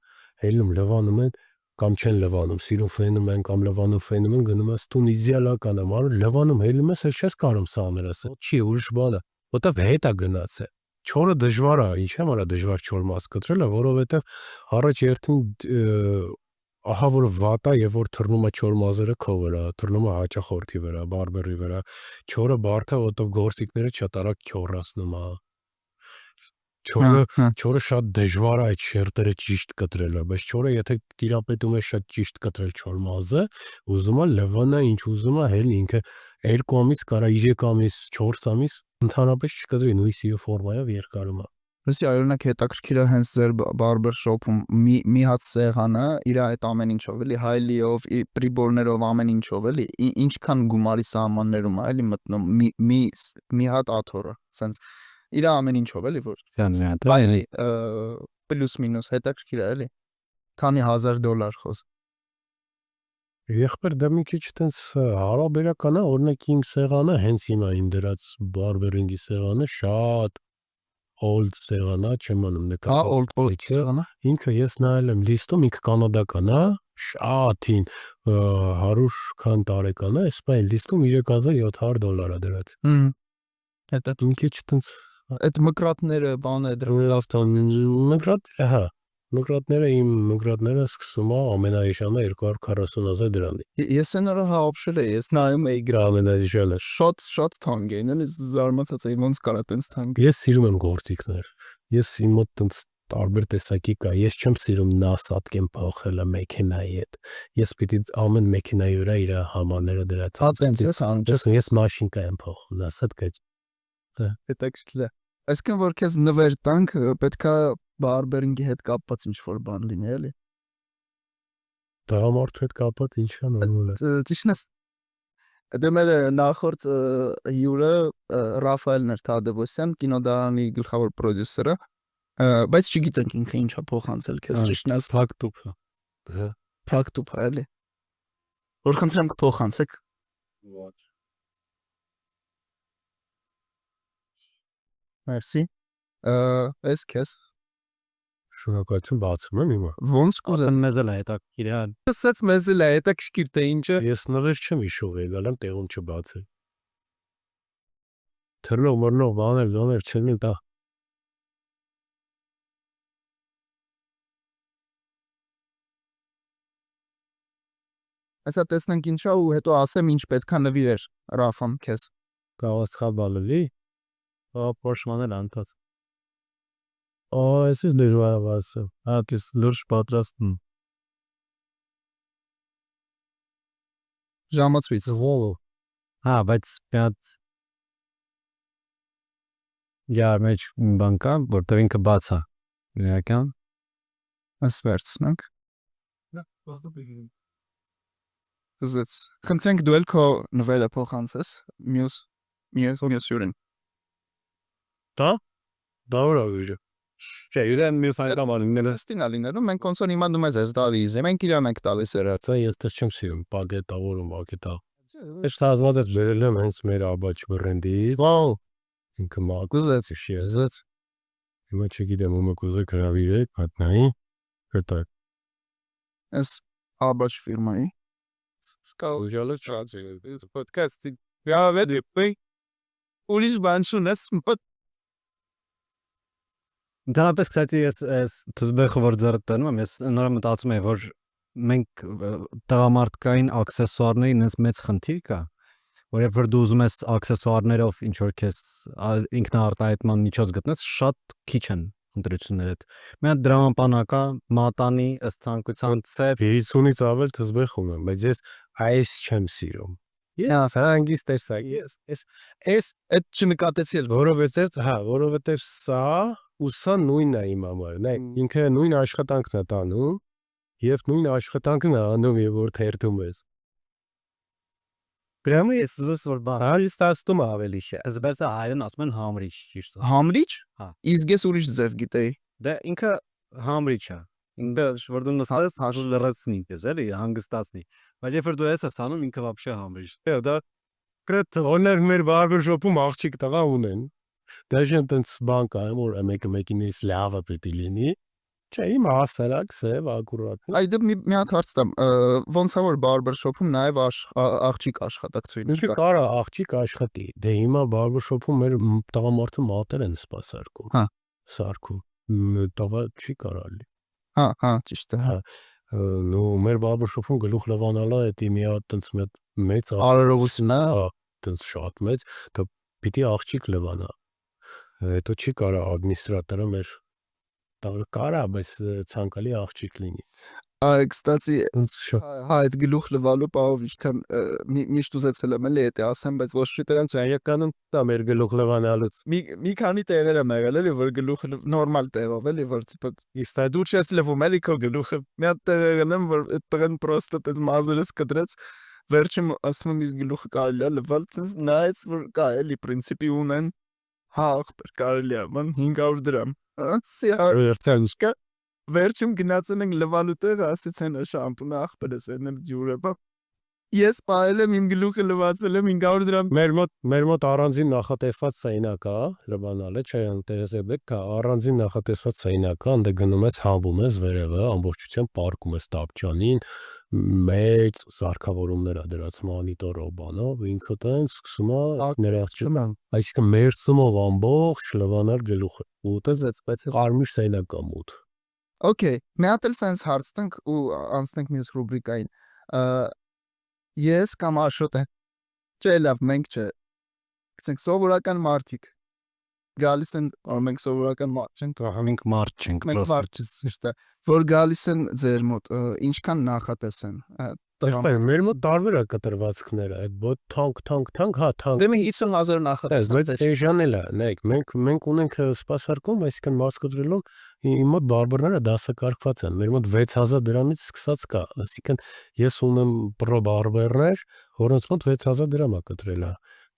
հելնում, լվանում են, կամ չեն լվանում, սիրուն ֆենում են, կամ լվանում ֆենում են, գնում ես տուն իդեալական է, մարդ լվանում, հելնում ես, էլ չես կարող սանել ասել, չի ուրիշ բան է։ Որտեվ հետ է գնացել։ Չորը դժվար է, ինչ է մարա դժվար չոր մազ կտրելը, որովհետև առաջ երթին ահա որ վատ է եւ որ թռնում է չոր մազերը քո վրա, թռնում է հաճախորդի վրա, բարբերի վրա։ Չորը բարդ է, որտեվ գործիքները շատ արագ քյորացնում է։ Չորը շատ դժվար է այդ շերտերը ճիշտ կտրելը, բայց չորը եթե տիրապետում է շատ ճիշտ կտրել չոր մազը, ուզում է լվանա, ինչ ուզում է, հել ինքը 2 ամիս կարա 3 ամիս, 4 ամիս ընդհանրապես չկտրի նույնիսկ ֆորմայով երկարում է։ Լսի, այօրինակ հետաքրքիր է հենց ձեր բարբեր շոփում մի հատ սեղանը իր այդ ամեն ինչով էլի հայլիով, պրիբորներով ամեն ինչով էլի ինչքան գումարի սահմաններում է էլի մտնում մի հատ աթոռը, սենց իր ամեն ինչով էլի որ Բայ պլյուս մինուս հետաքրքիր է էլի քանի $1000 խոս Եղբայր դա մի քիչ տենց հարաբերական է, օրինակ իմ սեղանը հենց հիմա իմ դրած բարբերինգի սեղանը շատ old սեղան է, չեմ անում նկատի։ old սեղանը։ Ինքը ես նայել եմ լիստում, ինքը կանադական է, շատ հին 100 քան տարեկան է, սպայն լիստում $3700 է դրած։ Հետո Մի քիչ տենց այդ մկրատները բանը լավ տան մկրատները, հա, մկրատները սկսում է ամենաեշանը 240,000 դրամի։ Ես նրա հա օփշել եմ, ես նայում էի Ամենաեշանը։ շատ թանկ էին, էլի զարմացած էի ոնց կարա տենց թանկ։ Ես սիրում եմ գործիքներ։ Ես իմ մոտ տենց տարբեր տեսակի կա։ Ես չեմ սիրում նասատկեն փոխելը մեքենայի հետ։ Ես պիտի ամեն մեքենայի վրա իր համարները դրած։ Հա տենց ես անջս Ես մաշինկա եմ փոխում, նասատկա։ հետաքրքիր է։ Այսինքն որ քեզ նվեր տանք պետքա բարբերինգի հետ կապված ինչ որ բան լինի, էլի։ Դրամարտու հետ կապված ինչ է նորմալ է։ Ճիշտն է։ Դե մեր նախորդ հյուրը Ռաֆայելն էր Թադևոսյան, կինոդարանի գլխավոր պրոդյուսերը, բայց չգիտենք ինքը ինչա փոխանցել քեզ, ճիշտն է։ Փակտուփը։ Փակտուփ է, էլի։ Որ խնդրեմ կփոխանցեք։ Մերսի։ Էս քեզ։ Շնորհակալություն, բացում եմ հիմա։ Ոնց կուզեմ։ մեզ էլ է հետաքրքիր է։ Ասած մեզ էլ է հետաքրքիր թե ինչը։ Ես նրես չեմ հիշով եկալ եմ տեղում չբացել։ Թռնող մռնող բաներ չլինի դա։ Այսա տեսնենք ինչա ու հետո ասեմ ինչ պետքա նվիրեր Ռաֆան քեզ։ Կարող սխալվալի։ Պորշմանել անցած։ Այս է դժվար բացը։ Հա, քեզ լուրջ պատրաստում։ Ժամացույց։ Զվոլը։ Հա, բայց մի հատ Յար մեջ մի բան կա, որտեղ ինքը բաց է։ Իրական։ Այս վերցնենք։ Զեց։ Խնդրենք դու էլ քո նվերը փոխանցես մյուս հյուրին։ Դա որ ագիժը։ Չէ, իրեն մյուս այդամ ալինները Ստինալիներում մենք կոնսոլ իմանում ես դարի իզ, մենք իրան ենք տալիս էրա։ Դա ես դες չեմ սիրում, պագետավորում, ագետա։ Ես թազված ես բերել եմ հենց մեր աբաչ բրենդից։ Վաու, Ինքը մակ գուզեց, շեզեց։ Հիմա չգիտեմ ում կուզե գրավիրեք, հատնայի։ Հետո այս աբաչ ֆիրմայի։ ուժալը չած է։ This podcast գավեդի պի ուրիշ բան չունես, but Դրանպես կստати ես թզբեխը որ ձեռը տանում եմ, ես նորը մտածում եմ, որ մենք տղամարդկային աքսեսուարների ինձ մեծ խնդիր կա, որ երբ որ դու ուզում ես աքսեսուարներով ինչ որ քեզ ինքնաարտահայտման միջոց գտնես, շատ քիչ են ընտրություններդ։ Մի հատ դրամապանակա, մատանի, ըստ ցանկության ցեփ 50-ից ավել թզբեխ ունեմ, բայց ես այս չեմ սիրում։ Ես հանգիստ տեսակ, ես այդ չնկատեցի էլ որովհետև սա ու սա նույնն է իմ համար։ Ինքը նույն աշխատանքն է տանում եւ նույն աշխատանքն է անում եւ որ թերթում ես։ Գրամը ես զս որ բան։ Հարից տաստում ավելի չէ։ Զբերտը հայերեն ասում են համրիչ, ճիշտ է։ համրիչ։ Հա։ Իսկ ես ուրիշ ձև գիտեի։ Դե ինքը համրիչ է։ Ինքը որ դու նստես հաշու լրացնի, դες էլի հանգստացնի։ Բայց երբ որ դու ես ասանում, ինքը вообще համրիչ։ Դա կրետ օներ մեր բարբերշոփում աղջիկ տղա ունեն։ Դաժե այնտենց բան կա, որ մեկինից լավը պետք է լինի։ Չէ, իմ հասարակ սև ակուրատ։ Այդ մի հատ հարց տամ, ոնց է որ բարբերշոփում նաև աղջիկ աշխատակցություն Ինչի կարա աղջիկ աշխատի։ Դե հիմա բարբերշոփում մեր տղամարդը մատեր են սպասարկում։ Հա։ Սարքում։ Տղա չի կարալի։ Հա, ճիշտ է։ Հա։ Նո մեր բարբերշոփում գլուխ լվանալը դա մի հատ տենց մեծ Արարողություն է։ հա, տենց շատ մեծ, դա պիտի աղջիկ լվանա։ Հետո չի կարա ադմինիստրատորը մեր տղա կարա, բայց ցանկալի աղջիկ լինի։ Կստացի հա այդ գլուխ լվալու բաղով ինչքան միշտ ուզեցել եմ էլի դա ասեմ, բայց ոչ չի դրանց Իրականում դա մեր գլուխ լվանալուց։ մի քանի տեղեր եմ եղել էլի որ գլուխը նորմալ տեղով էլի որ տիպը իսկ դու չես լվում էլի քո գլուխը մի հատ տեղ եղել եմ որ այդ տղեն պրոստը այդպես մազերս կտրեց վերջում ասում եմ իսկ գլուխը կարելի է լվալ ցած նայեց որ կա էլի պրինցիպի ունեն հա ախպեր կարելի է ման 500 դրամ սիար վերցանշկա վերջում գնացել ենք լվալու տեղը ասեց հենա շամպունը ախպերս են ջուրը բա ես պայել եմ իմ գլուխը լվացել եմ 500 դրամ Մեր մոտ առանձին նախատեսված սայնակ է, լվանալը, չէ, անտեսեբեք կա, առանձին նախատեսված սայնակ է, անդե գնում ես համբում ես վերևը, ամբողջությամբ պարկում ես տապճանին, մեծ սարքավորումներ ա դրած մոնիտորով բանով, ինքը տենց սկսում է ներողջում, այսինքն մերցումով ամբողջ լվանալ գլուխը։ Ու տեզեց, բայց կարմիր սայնակ կա մոտ։ Okay, մի հատ էլ sense հարց տանք ու անցնենք մյուս ռուբրիկային։ Ես կամ Աշոտը։ Չէ, լավ, մենք չէ։ Գցենք սովորական մարդիկ։ Գալիս են, մենք սովորական մարդ չենք, Մենք մարդ չենք, մենք պրոստը։ մարդ չսիրտը, որ գալիս են ձեր մոտ, ինչքան նախատեսեն։ Դե մեր մոտ տարբեր է կտրվածքները, այդ բոտ թանկ, հա, թանկ։ Դե մի 50,000 նախատեսեն։ Բայց էժան էլ է, նայեք, մենք ունենք սպասարկում, այսինքն մասկոտրելով իմ մոտ բարբերները դասակարգված են։ Մեր մոտ 6000 դրամից սկսած կա, այսինքն ես ունեմ պրո բարբերներ, որոնց մոտ 6000 դրամ է կտրել։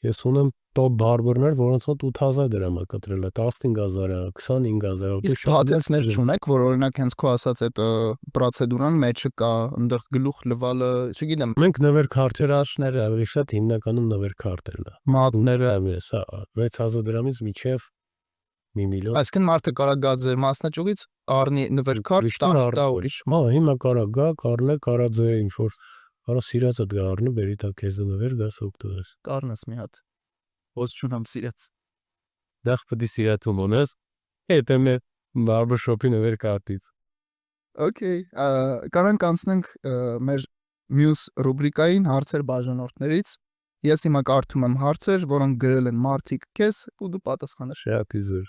Ես ունեմ տոп բարբերներ, որոնց մոտ 8000 դրամ է կտրել, 15000-ը, 25000-ը։ Իսկ պատերներ չունեք, որ օրինակ հենց քո ասած այդ պրոցեդուրան մեջը կա, այնտեղ գլուխ լվալը, չգիտեմ, Մենք նվեր քարտեր աշները ավելի շատ հիմնականում նվեր քարտերն է։ մատները, Սա 6000 դրամից մինչև 1 միլիոն։ այսինքն մարդը կարա գա ձեր մասնաճյուղից առնի նվեր քարտ, տա ուրիշ։ Մա հիմա կարա գա, կարնե, կարա ձե ինչ որ կարա սիրածը դու առնի, բերի տա քեզ նվեր գաս օգտվես։ Կառնես մի հատ։ Ոս չունեմ սիրած։ Դախ պետք է սիրածում ունես։ Հետո մե բարբերշոփի նվեր քարտից։ Okay, կարանք անցնենք մեր մյուս ռուբրիկային հարցեր բաժանորդներից։ Ես հիմա կարդում եմ հարցեր, որոնք գրել են մարդիկ քեզ ու դու պատասխանես։ Շատ իզր։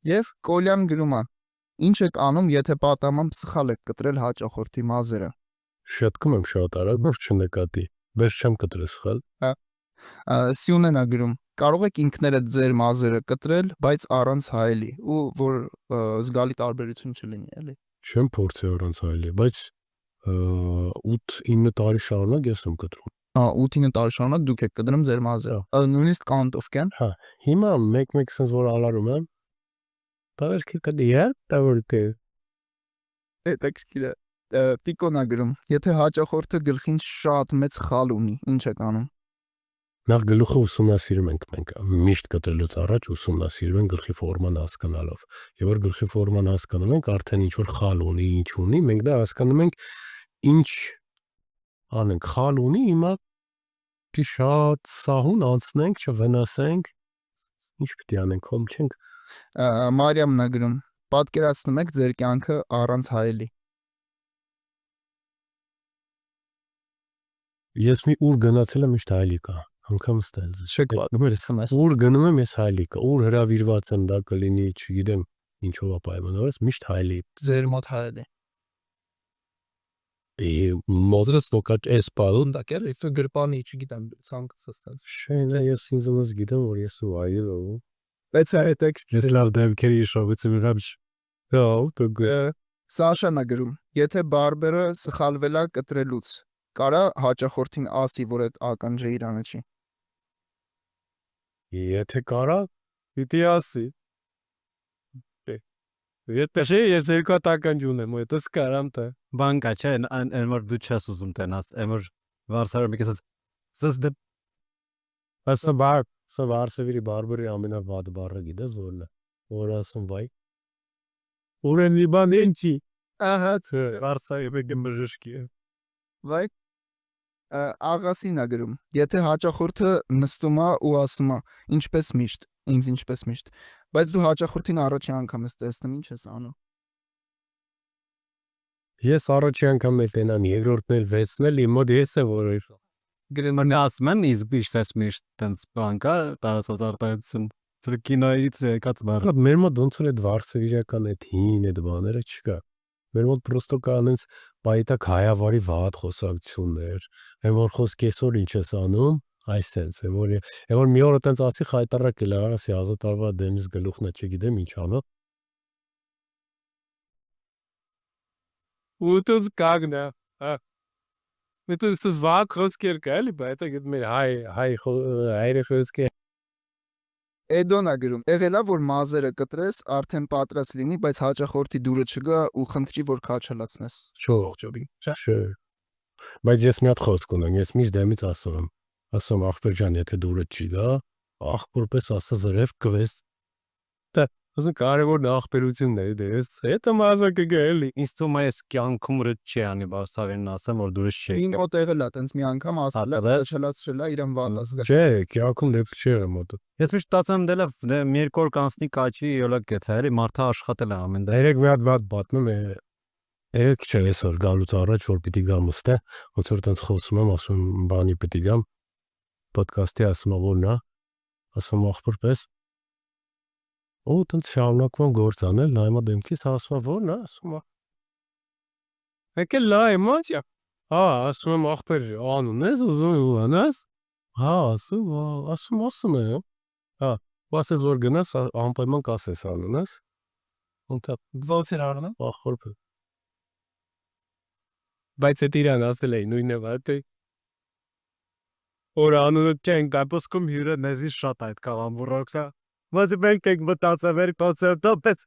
Եվ Կոլյան գրում է. Ինչ եք անում, եթե պատամամ սխալ եք կտրել հաճախորդի մազերը։ Շատկում եմ շատ արագ, ոչ չնկատի։ բայց չեմ կտրել սխալ։ Սյունեն ա գրում. կարող եք ինքներդ ձեր մազերը կտրել, բայց առանց հայելի, ու որ զգալի տարբերություն չլինի, էլի։ Չեմ փորձել առանց հայելի, բայց 8-9 տարի շարունակ ես եմ կտրում։ 8-9 տարի շարունակ դուք եք կտրում ձեր մազերը։ Նույնիսկ կանտով կան։ Հիմա մեկ sense որ ալարում եմ։ Տավերքի կդիա, տավերքը։ Հետաքրքիր է։ Տիկոնա գրում. եթե հաճախորդը գլխին շատ մեծ խալ ունի, ինչ եք անում։ Նախ գլուխը ուսումնասիրում ենք մենք, միշտ կտրելուց առաջ ուսումնասիրում ենք գլխի ֆորման հասկանալով։ Եվ որ գլխի ֆորման հասկանում ենք, արդեն ինչ որ խալ ունի, ինչ ունի, մենք դա հասկանում ենք ինչ անենք, խալ ունի, հիմա պիտի շատ սահուն անցնենք, չվնասենք, ինչ պիտի անենք, հոմ չենք։ Մարիամն ա գրում. պատկերացնում եք ձեր կյանքը առանց հայելի։ Ես մի ուր գնացել եմ միշտ հայելի կա, անգամ ստենց։ Չեք պատմում SMS։ Ուր գնում եմ ես հայելի կա, ուր հրավիրված եմ դա կլինի, չգիտեմ, ինչով է պայմանավորված, միշտ հայելի։ Ձեր մոտ հայելի։ Մոզրս ոկատ էս պալուն Դա կեր, if գրպանի, չգիտեմ, ցանկացած ստենց։ Շեն ես ինձ ոնց գիտեմ որ ես ու այլ ու Բայց հետաքրքիր։ ես լավ դեպքերի հիշողություն ունեմ Սաշան ա գրում. եթե բարբերը սխալվելա կտրելուց, կարա հաճախորդին ասի, որ այդ ականջը իրանը չի։ Եթե կարա պիտի ասի Եթե ես երկու ականջ ունեմ ու հետս կարամ տա Բան կա չէ, այն որ դու չես ուզում տենաս, այն որ վարսարը մի քիչ սս դե Սա վարսավիրի բարբերի ամենավատ բառը գիտես որն է որ ասում վայ Ուրեն լիբան ինչի Ահա, վարսայի մեկ մժշկի վայ աղասին ա գրում. եթե հաճախորդը նստում է ու ասում է, ինչպես միշտ, ինձ ինչպես միշտ, բայց դու հաճախորդին առաջի անգամ ես տեսնում, ինչ ես անում։ Ես առաջի անգամ էլ տենամ երկրորդն էլ վեցն էլ իմ մոտ ես է որ գրում են ասում են իսկ բիշես միշտ տենց բան կա, տարածված արտահայտություն։ Սա կինոյից եկած բառ։ Մեր մոտ ոնց որ այդ վարսավիրական այդ հին այդ բաները չկա Մեր մոտ պրոստո կա անենց պայտակ հայավարի վատ խոսակցություններ, այն որ խոսք այսօր ինչ ես անում, այս sense, այն որ մի օր այտենց ասի խայտարակ էլ ասի ազատ արվա դեմից գլուխն է չգիտեմ ինչ անո։ ու դուք կագնա, Միտը սս վակ խոսքեր կա էլի, բայց այդ մեր հայրը խոսքը Էդոն ա գրում. եղելա որ մազերը կտրես, արդեն պատրաստ լինի, բայց հաճախորդի դուրը չգա ու խնդրի որ քաչալացնես։ Ողջոբի։ Չէ։ Բայց ես մի հատ խոսք ունեմ, ես միշտ դեմից ասում ախպեր ջան, եթե դուրը չի գա, ախպորպես ասա զրև կվես։ Ասա կարևոր ախպերությունն է դες, հետո մազը կգա էլի։ Ինձ թվում է ես կյանքում ռետ չի անի բասավեն ասեմ որ դուրս չի։ Ին մոտ եղել է, տենց մի անգամ ասել է, քաչալացրել է իրան վատ ասել։ Չէ, կյանքում դեպք չի եղել մոտը։ Ես միշտ ստացեմ դելա մի երկու օր կանցնի կաչի յոլա գեթա էլի մարդը աշխատել է ամեն դա։ Երեք մի հատ վատ պատմում է։ Երեք չէ այսօր գալուց առաջ որ պիտի գամ ստե, ոնց որ տենց խոսում եմ, ասում բանի պիտի գամ։ Պոդքասթի ասում որն է, ասում ախպորպես Ու տենց շարունակում գործ անել, նայում դեմքիս ասում որն է, ասում Եկել լա էմոցիա։ Ասում եմ ախպեր, անուն ես ուզում ու անաս։ ասում է։ Ու ասես որ գնաս անպայման կասես անունս։ Ունտա Ոնց էր արնում։ ախորփ։ Բայց այդ իրան ասել էի նույնը վատը։ Որ անունը չեն կապոսկում հյուրը մեզի շատ այդ կալամբուրոքսա։ Մասը մենք ենք մտածել կոնցեպտը, բայց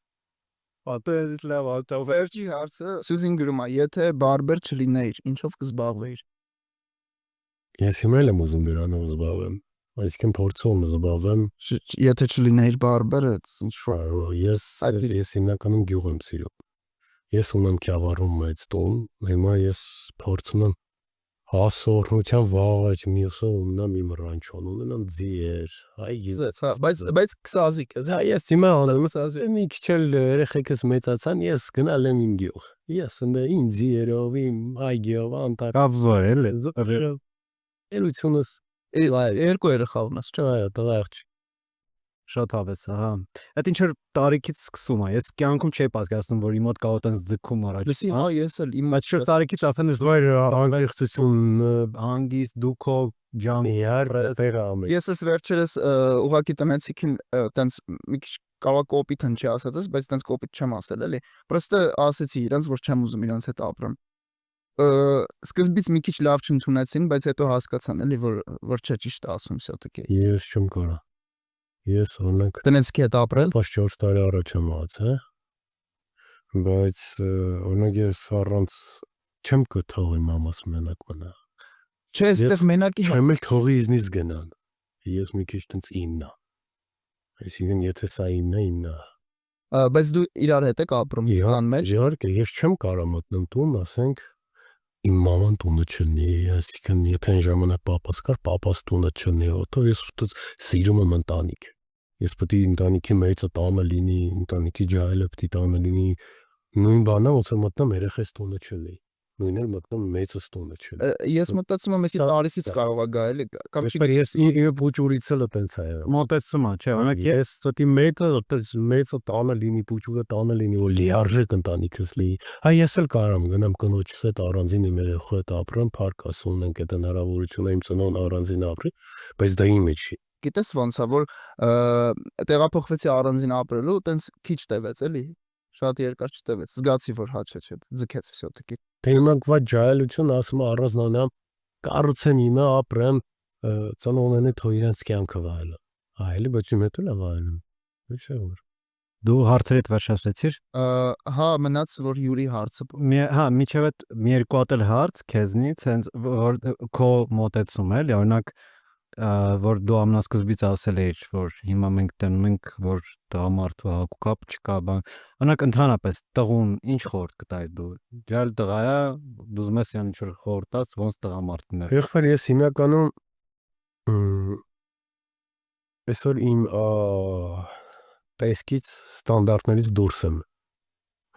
պատերից լավ ալտով։ Վերջի հարցը Սյուզին գրում է. եթե բարբեր չլինեիր, ինչով կզբաղվեիր։ Ես հիմա էլ եմ ուզում դրանով զբաղվեմ, այսինքն փորձում զբաղվեմ, Եթե չլիներ բարբերը, ինչ ես հիմնականում գյուղ եմ սիրում։ Ես ունեմ Քյավառում մեծ տուն, հիմա ես փորձում եմ հասորնության վաղաճ մյուսով ունենամ իմ ռանչոն, ունենամ ձիեր, բայց քսազիկ է, ես հիմա անեմ, մի քիչ էլ երեխեքս մեծացան, ես գնալ եմ իմ գյուղ, ես իմ ձիերով, իմ այգիով, անտառ, Կավզոր էլ երությունս, երկու երեխա ունես, չէ, տղա աղջիկ, Շատ հավես է, հա։ Այդ ինչ որ տարիքից սկսում է։ Ես կյանքում չէի պատկերացնում, որ իմ մոտ կարող տենց ձգում առաջ։ Լսի, հա, ես էլ իմ Բայց շատ տարիքից արդեն ես Վայր անկեղծություն հանգիստ դուքով ջան իհար տեղը ամեն։ ես ես վերջերս ուղակի տնեցիքին տենց մի քիչ կարող կոպիտ հնչի ասածս, բայց տենց կոպիտ չեմ ասել էլի։ Պրոստը ասեցի իրանց, որ չեմ ուզում իրանց հետ ապրեմ։ Սկզբից մի քիչ լավ չընդունեցին, բայց հետո հասկացան էլի, որ չէ, ճիշտ է ասում всё-таки։ Ես չեմ կարա։ Ես օրինակ Տնեցիքի հետ ապրել։ 4 տարի առաջ եմ ացել, բայց օրինակ ես առանց չեմ կթողի մամաս մենակ մնա։ Չէ, այստեղ մենակի Չեմ էլ թողի իզնից գնան։ Ես մի քիչ տենց իմն է։ Այսինքն եթե սա իմն է, իմն է։ բայց դու իրար հետ եք ապրում տան մեջ։ Իհարկե, ես չեմ կարա մտնում տուն, ասենք իմ մաման տունը չլինի, այսինքն եթե այն ժամանակ papas կար, papas տունը չլինի, որտեղ ես ուտած սիրում եմ ընտանիք։ Ես պետք է ընտանիքի մեծը տանը լինի, ընտանիքի ջահելը պետք է տանը լինի։ Նույն բանը ոնց է մտնեմ երեխես տունը չլինի։ Նույնն էլ մտնում մեծս տունը չլինի։ Ես մտածում եմ, էսի տարիսից կարող է գա էլի, կամ Բայց ես իմ փուճուրից էլ տենց է։ մոտեցում է, չէ, օրինակ Ես ստի մեծը տանը լինի, փուճուրը տանը լինի, որ լիարժեք ընտանիքս լինի։ Այ ես էլ կարամ գնամ կնոջս հետ առանձին իմ երեխու հետ ապրեմ, փառք ասում ենք այդ հնարավորությունը իմ ծնոն առանձին ապրի, բայց դա իմ մեջ չի։ գիտես ոնց է, որ տեղափոխվեցի առանձին ապրելու, տենց քիչ տևեց էլի։ Շատ երկար չտևեց։ Զգացի, որ հա չէ, ձգեց всё-таки։ Դե իմանք վա ջահելություն ասում առանձնանամ, կառուցեմ իմը ապրեմ, ծնողներն թող իրենց կյանքը վայելը։ Այլի բայց իմ հետ էլ վայելում։ Ոչ որ։ դու հարցերդ վերջացրեցիր։ Հա, մնաց որ Յուրի հարցը։ Հա, միջև այդ մի երկու հատ էլ հարց քեզնից, հենց որ քո մոտեցում էլի, օրինակ որ դու ամենասկզբից ասել էիր, որ հիմա մենք տենում ենք, որ տղամարդու հակու կապ չկա, բան։ Օրինակ ընդհանրապես տղուն ինչ խորտ կտայր դու։ Ջալ տղա է, դու ուզում ես ինչ որ խորտ տաս, ոնց տղամարդն է։ Եղբայր ես հիմնականում այսօր իմ տեսքից ստանդարտներից դուրս եմ,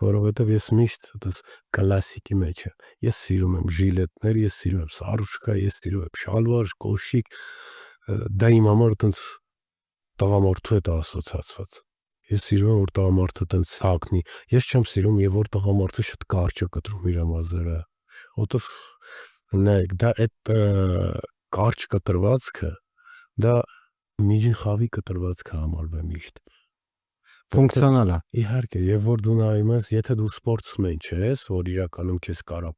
որովհետև ես միշտ այդպես կլասիկի մեջ եմ։ Ես սիրում եմ ժիլետներ, ես սիրում եմ սարուշկա, ես սիրում եմ շալվար, կոշիկ, դա իմ համար այդպես տղամարդու հետ ասոցացված։ Ես սիրում եմ որ տղամարդը այդպես հագնի։ Ես չեմ սիրում եւ որ տղամարդը շատ կարճ է կտրում իր մազերը։ Որտեվ նայեք, դա այդ կարճ կտրվածքը, դա միջին խավի կտրվածքը համարվում է միշտ։ Ֆունկցիոնալ է։ Իհարկե, եւ որ դու նայում ես, եթե դու սպորտսմեն չես, որ իրականում քեզ կարա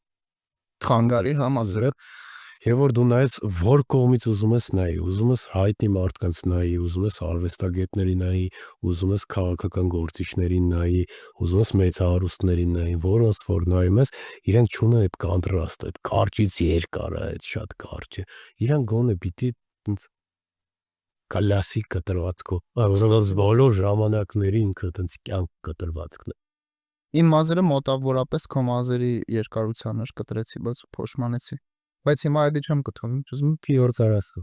Խանգարի համազրը։ եւ որ դու նայես որ կողմից ուզում ես նայի, ուզում ես հայտնի մարդկանց նայի, ուզում ես արվեստագետների նայի, ուզում ես քաղաքական գործիչներին նայի, ուզում ես մեծահարուստներին նայի, որոնց որ նայում ես, իրենք չունեն այդ կոնտրաստը, այդ կարճից երկարը, այդ շատ կարճը։ Իրանք գոնե պիտի այնց կլասիկ կտրվածքով, որոնց բոլոր ժամանակների ինքը այդպես կյանք կտրվածքն է։ Իմ մազերը մոտավորապես քո մազերի երկարության էր կտրեցի, բայց փոշմանեցի։ Բայց հիմա այդի չեմ կթում, ուզում Քիորց արասը։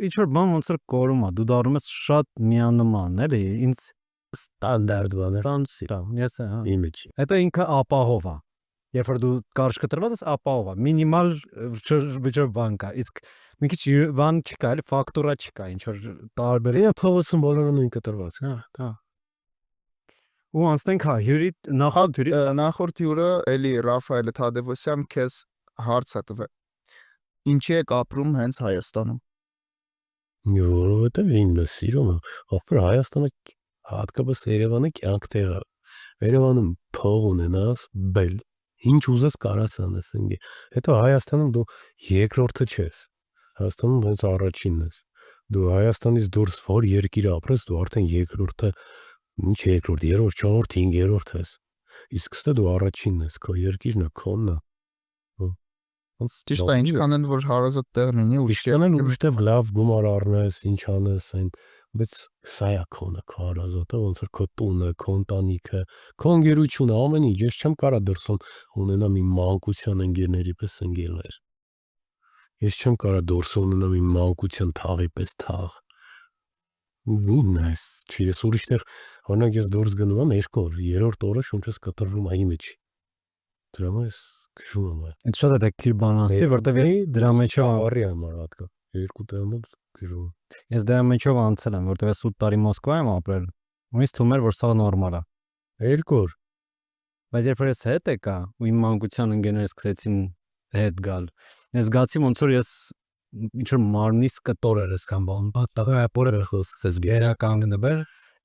Ինչ որ բան ոնց որ կորում է, դու դառնում ես շատ միանման, էլի, ինձ Ստանդարտ բաներ։ ես հա։ Իմիջի։ Հետո ինքը ապահով է։ Երբ որ դու կարճ կտրված ես, ապահով է։ Մինիմալ վճռ բան կա։ Իսկ մի քիչ բան չկա, էլի ֆակտուրա չկա, ինչ որ տարբեր։ Դե փողոցում բոլորը նույն կտրված, հա։ Ու անցնենք հա, հյուրի նախորդ հյուրը էլի Ռաֆայել Թադևոսյան քեզ հարց է տվել։ Ինչի եք ապրում հենց Հայաստանում։ Որովհետև ինձ սիրում է, ովքեր Հայաստանը հատկապես Երևանը կյանք տեղ է։ Երևանում փող ունենաս, բել, ինչ ուզես կարաս անես ինձ։ Հետո Հայաստանում դու երկրորդը չես։ Հայաստանում հենց առաջինն ես։ Դու Հայաստանից դուրս որ երկիր ապրես, դու արդեն երկրորդը, ինչ երկրորդ, երրորդ, չորրորդ, հինգերորդ ես։ Իսկ ստե դու առաջինն ես, քո երկիրն է, քոնն է։ Ճիշտ է, ինչքան են որ հարազատ տեղն ունի, Ուրիշներն ուժտև լավ գումար առնես, ինչ անես, այն, բայց սա է քոնը, քո հարազատը, ոնց որ քո տունը, քո ընտանիքը, քո ընկերությունը, ամեն ինչ, ես չեմ կարա դրսում ունենամ իմ մանկության ընկերների պես ընկերներ։ Ես չեմ կարա դուրսում ունենամ իմ մանկության թաղի պես թաղ։ Նույնն է, չի ես ուրիշներ, օրինակ ես դուրս գնում եմ երկու օր, երրորդ օրը շունչս կտրվում է իմիջ։ Դրա մեջ քշում եմ։ Այդ շատ է դեպքիր բան է, որտեվ դրա մեջ է Ավարի համար հատկա։ 2 տեղ գրում։ Ես դրա մեջով անցել եմ, որտեղ ես 8 տարի Մոսկվա եմ ապրել։ Ու ինձ թվում էր, որ սա նորմալ է։ 2 օր։ Բայց երբ որ ես հետ եկա, ու իմ մանկության ընկերները սկսեցին հետ գալ, ես զգացի ոնց որ ես ինչ որ մարմնիս կտոր էր ասկան բան, բատաղը ապորը խոսքս գերական նբեր,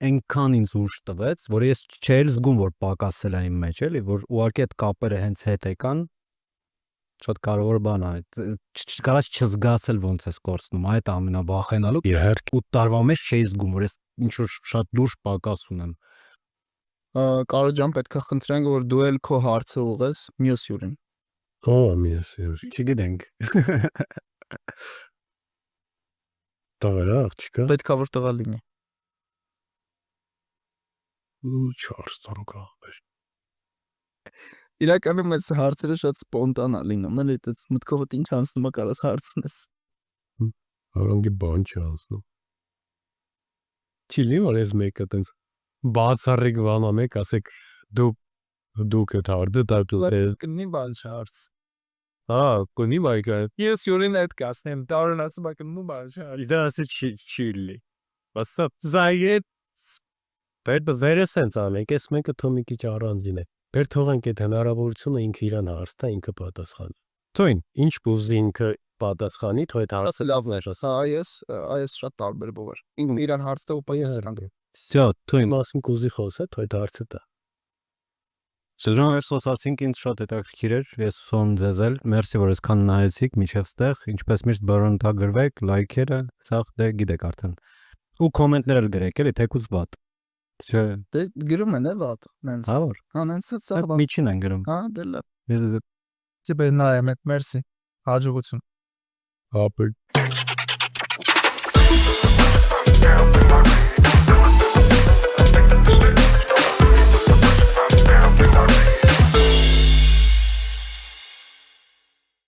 այնքան ինձ ուժ տվեց, որ ես չէի զգում, որ պակասել է իմ մեջ, էլի, որ ուղղակի այդ կապերը հենց հետ եկան, շատ կարևոր բան է, կարաս չզգացել ոնց ես կորցնում, այդ ամենավախենալու, Իհարկե 8 տարվա մեջ չէի զգում, որ ես ինչ որ շատ լուրջ պակաս ունեմ։ Կարո ջան, պետքա խնդրենք, որ դու էլ քո հարցը ուղես մյուս հյուրին։ միս Չգիտենք։ տղերա աղջիկա Պետքա որ տղա լինի։ 4 տարուկա Իրականում այս հարցերը շատ սպոնտան է լինում, էլի, դες մտքովդ ինչ անցնում է կարաս հարցնես։ Առանց բան չասնում Չիլի որ ես մեկը տենց բացառիկ բանա մեկ ասեք դուք այդ հարցը դատուել Կնի բան չհարց։ կունի բայկա Ես հյուրին այդ կասնեմ, տարին ասում ա կնու բան չհարց։ Իդա ասի չիլի։ What's up? Զայետ Պետք է զերեսենց անենք, ես մեկը թողի քիչ առանձին է։ Պետք թողենք այդ հնարավորությունը ինքը իրան հարցնա, ինքը պատասխանի։ Թույն, Ինչ կուզի ինքը պատասխանի, թող այդ հարցը Լավն է, սա այս շատ տարբերբով էր։ Ինքն իրան հարց տա ու պայես կան։ всё, թույն։ Մասում կուզի խոսա, թող այդ հարցը տա։ Սրանով ես խոսացինք ինձ շատ հետաքրքիր էր, ես սոն ձեզել, մերսի որ այսքան նայեցիք, միջև ստեղ, ինչպես միշտ բռնտագրվեք, լայքերը, սա դե գիտեք արդեն։ Ու կոմենտներ էլ գրեք, էլի թեկուզ վատ։ Չէ, Դե գրում են վատ, նենց։ ցավր։ Հա, նենց է սա։ Միջին են գրում։ Հա, դե լավ։ Ես Դե նայեմ, մերսի։ Հաջողություն։ Ապեր